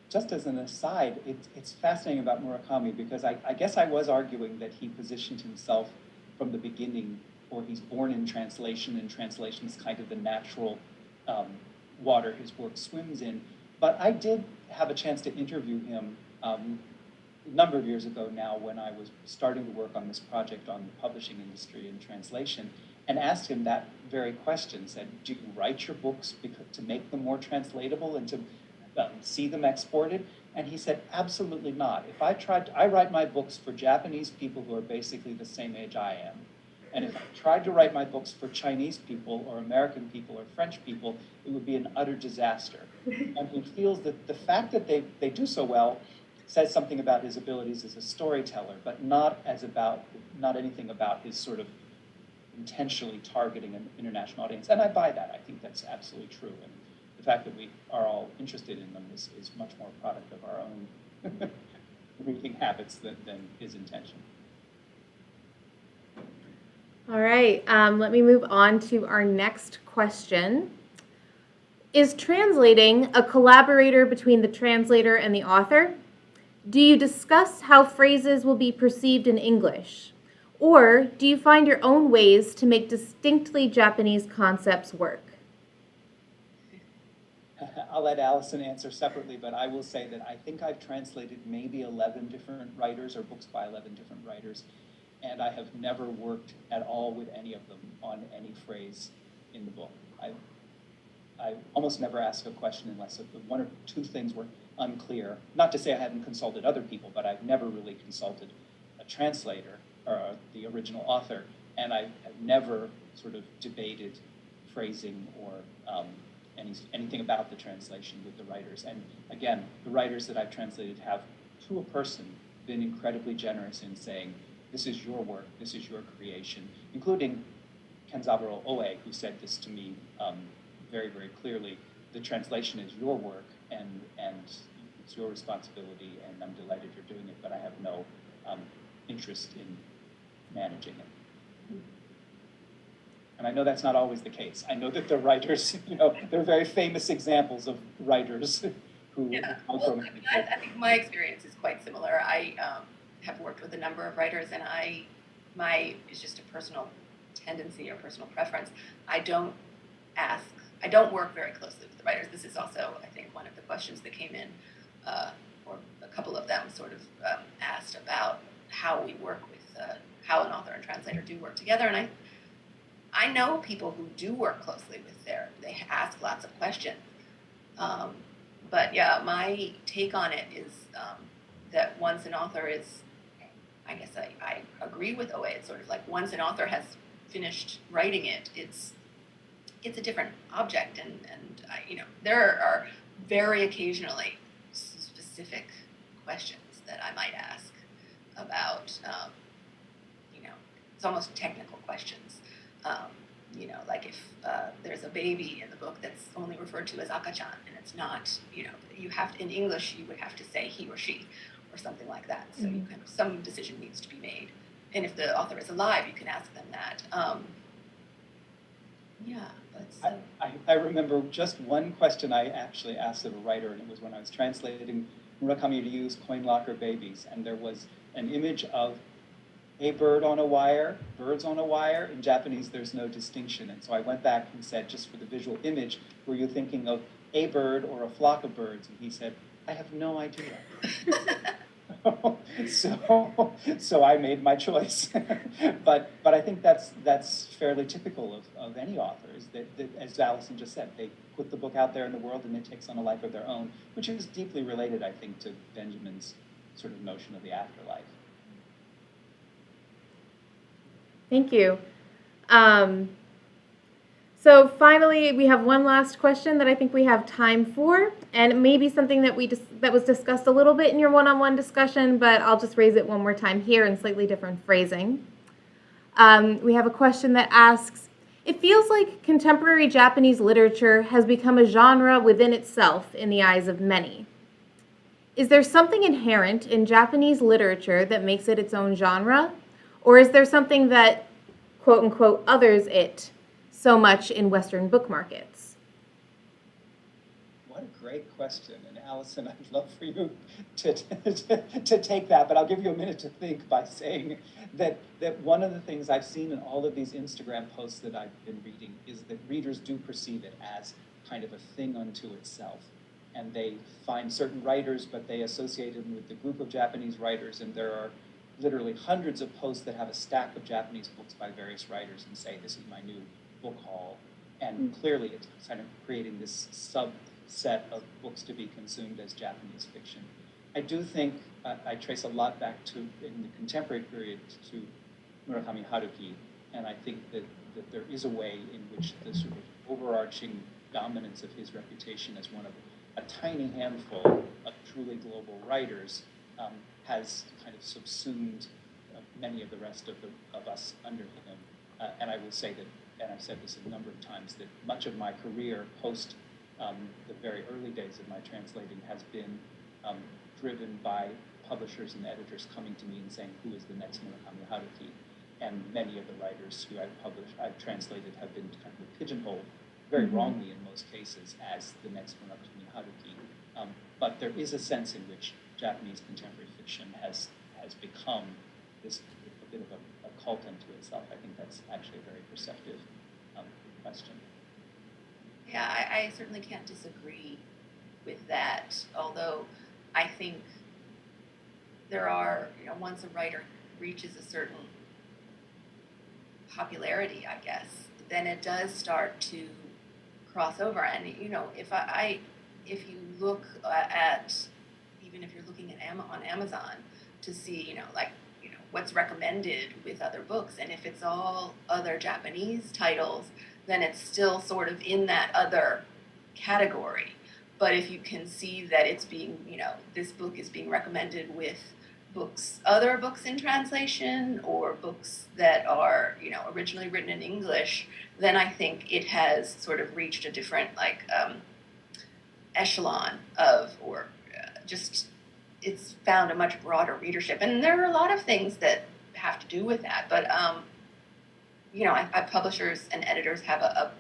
Just as an aside, it's fascinating about Murakami because I guess I was arguing that he positioned himself from the beginning, or he's born in translation, and translation is kind of the natural water his work swims in. But I did have a chance to interview him a number of years ago now, when I was starting to work on this project on the publishing industry and translation, and asked him that very question, said, do you write your books to make them more translatable and to see them exported? And he said, absolutely not. I write my books for Japanese people who are basically the same age I am. And if I tried to write my books for Chinese people or American people or French people, it would be an utter disaster. And he feels that the fact that they do so well says something about his abilities as a storyteller, but not anything about his sort of intentionally targeting an international audience. And I buy that. I think that's absolutely true. And the fact that we are all interested in them is much more a product of our own reading habits than his intention. All right, let me move on to our next question. Is translating a collaborator between the translator and the author? Do you discuss how phrases will be perceived in English? Or do you find your own ways to make distinctly Japanese concepts work? I'll let Allison answer separately, but I will say that I think I've translated maybe 11 different writers or books by 11 different writers, and I have never worked at all with any of them on any phrase in the book. I almost never ask a question unless one or two things were unclear. Not to say I hadn't consulted other people, but I've never really consulted a translator or the original author, and I have never sort of debated phrasing or anything about the translation with the writers. And again, the writers that I've translated have, to a person, been incredibly generous in saying, this is your work, this is your creation, including Kenzaburo Oe, who said this to me very, very clearly. The translation is your work, and it's your responsibility, and I'm delighted you're doing it, but I have no interest in managing it. And I know that's not always the case. I know that the writers, there are very famous examples of writers who Yeah, come well, from I think my experience is quite similar. I have worked with a number of writers, and it's just a personal tendency or personal preference. I don't work very closely with the writers. This is also, I think, one of the questions that came in, or a couple of them sort of asked about how we work with, how an author and translator do work together. And I know people who do work closely with they ask lots of questions. But yeah, my take on it is that once an author is, I guess I agree with Oe, it's sort of like once an author has finished writing it, it's a different object, and there are very occasionally specific questions that I might ask about, it's almost technical questions. Like if there's a baby in the book that's only referred to as akachan, and it's not, you have to, in English, you would have to say he or she, or something like that. So you some decision needs to be made. And if the author is alive, you can ask them that. I remember just one question I actually asked of a writer, and it was when I was translating Murakami Ryu's Coin Locker Babies, and there was an image of a bird on a wire, birds on a wire. In Japanese, there's no distinction. And so I went back and said, just for the visual image, were you thinking of a bird or a flock of birds? And he said, I have no idea. So I made my choice. but I think that's fairly typical of any author, is that, as Allison just said, they put the book out there in the world and it takes on a life of their own, which is deeply related, I think, to Benjamin's sort of notion of the afterlife. Thank you. So finally, we have one last question that I think we have time for, and it may be something that that was discussed a little bit in your one-on-one discussion, but I'll just raise it one more time here in slightly different phrasing. We have a question that asks, it feels like contemporary Japanese literature has become a genre within itself in the eyes of many. Is there something inherent in Japanese literature that makes it its own genre? Or is there something that, quote unquote, others it so much in Western book markets? What a great question. And Allison, I'd love for you to take that, but I'll give you a minute to think by saying that one of the things I've seen in all of these Instagram posts that I've been reading is that readers do perceive it as kind of a thing unto itself. And they find certain writers, but they associate them with the group of Japanese writers, and there are literally hundreds of posts that have a stack of Japanese books by various writers and say, this is my new book haul. And clearly it's kind of creating this subset of books to be consumed as Japanese fiction. I do think I trace a lot back to, in the contemporary period, to Murakami Haruki. And I think that there is a way in which the sort of overarching dominance of his reputation as one of a tiny handful of truly global writers has kind of subsumed many of the rest of us under him. And I will say that, and I've said this a number of times, that much of my career post the very early days of my translating has been driven by publishers and editors coming to me and saying, who is the next Murakami Haruki? And many of the writers who I've translated have been kind of pigeonholed, very wrongly in most cases, as the next Murakami Haruki. But there is a sense in which Japanese contemporary fiction has become this a bit of a cult unto itself. I think that's actually a very perceptive question. Yeah, I certainly can't disagree with that, although I think there are, once a writer reaches a certain popularity, I guess, then it does start to cross over. And, if you look at, even if you're looking at on Amazon to see, what's recommended with other books, and if it's all other Japanese titles, then it's still sort of in that other category. But if you can see that it's being, this book is being recommended with other books in translation, or books that are, originally written in English, then I think it has sort of reached a different, echelon of, or just, it's found a much broader readership. And there are a lot of things that have to do with that. But, publishers and editors have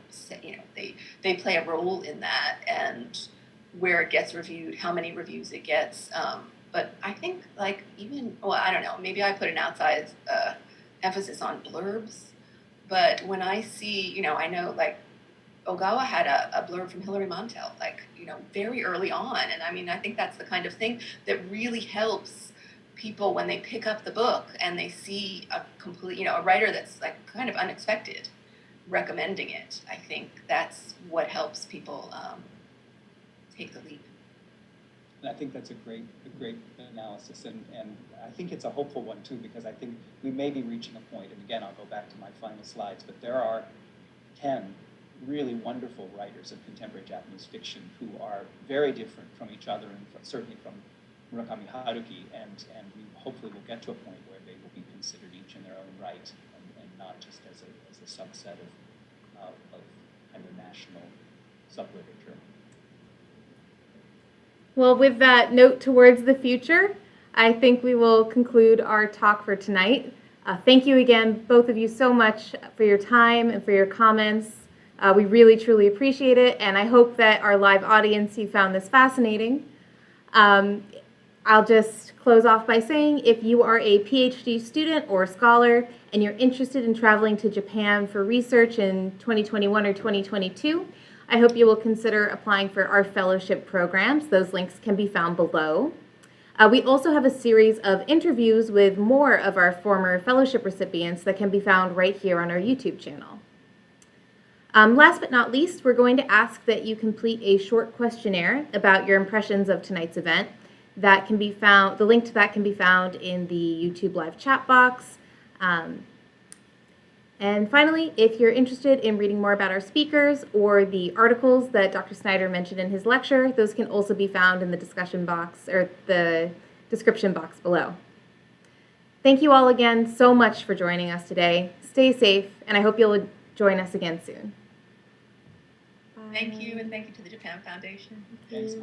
they play a role in that, and where it gets reviewed, how many reviews it gets. But I think, I don't know, maybe I put an outsized emphasis on blurbs. But when I see, I know, Ogawa had a blurb from Hilary Mantel, very early on. And I mean, I think that's the kind of thing that really helps people when they pick up the book and they see a complete, a writer that's kind of unexpected recommending it. I think that's what helps people take the leap. And I think that's a great analysis, and I think it's a hopeful one too, because I think we may be reaching a point, and again, I'll go back to my final slides, but there are 10 really wonderful writers of contemporary Japanese fiction who are very different from each other, and certainly from Murakami Haruki, and we hopefully will get to a point where they will be considered each in their own right, and not just as a subset of kind of national subliterature. Well, with that note towards the future, I think we will conclude our talk for tonight. Thank you again, both of you, so much for your time and for your comments. We really, truly appreciate it, and I hope that our live audience, you found this fascinating. I'll just close off by saying, if you are a PhD student or scholar and you're interested in traveling to Japan for research in 2021 or 2022, I hope you will consider applying for our fellowship programs. Those links can be found below. We also have a series of interviews with more of our former fellowship recipients that can be found right here on our YouTube channel. Last but not least, we're going to ask that you complete a short questionnaire about your impressions of tonight's event. That can be found, the link to that can be found in the YouTube live chat box. And finally, if you're interested in reading more about our speakers or the articles that Dr. Snyder mentioned in his lecture, those can also be found in the discussion box or the description box below. Thank you all again so much for joining us today. Stay safe, and I hope you'll join us again soon. Thank you, and thank you to the Japan Foundation. Thanks.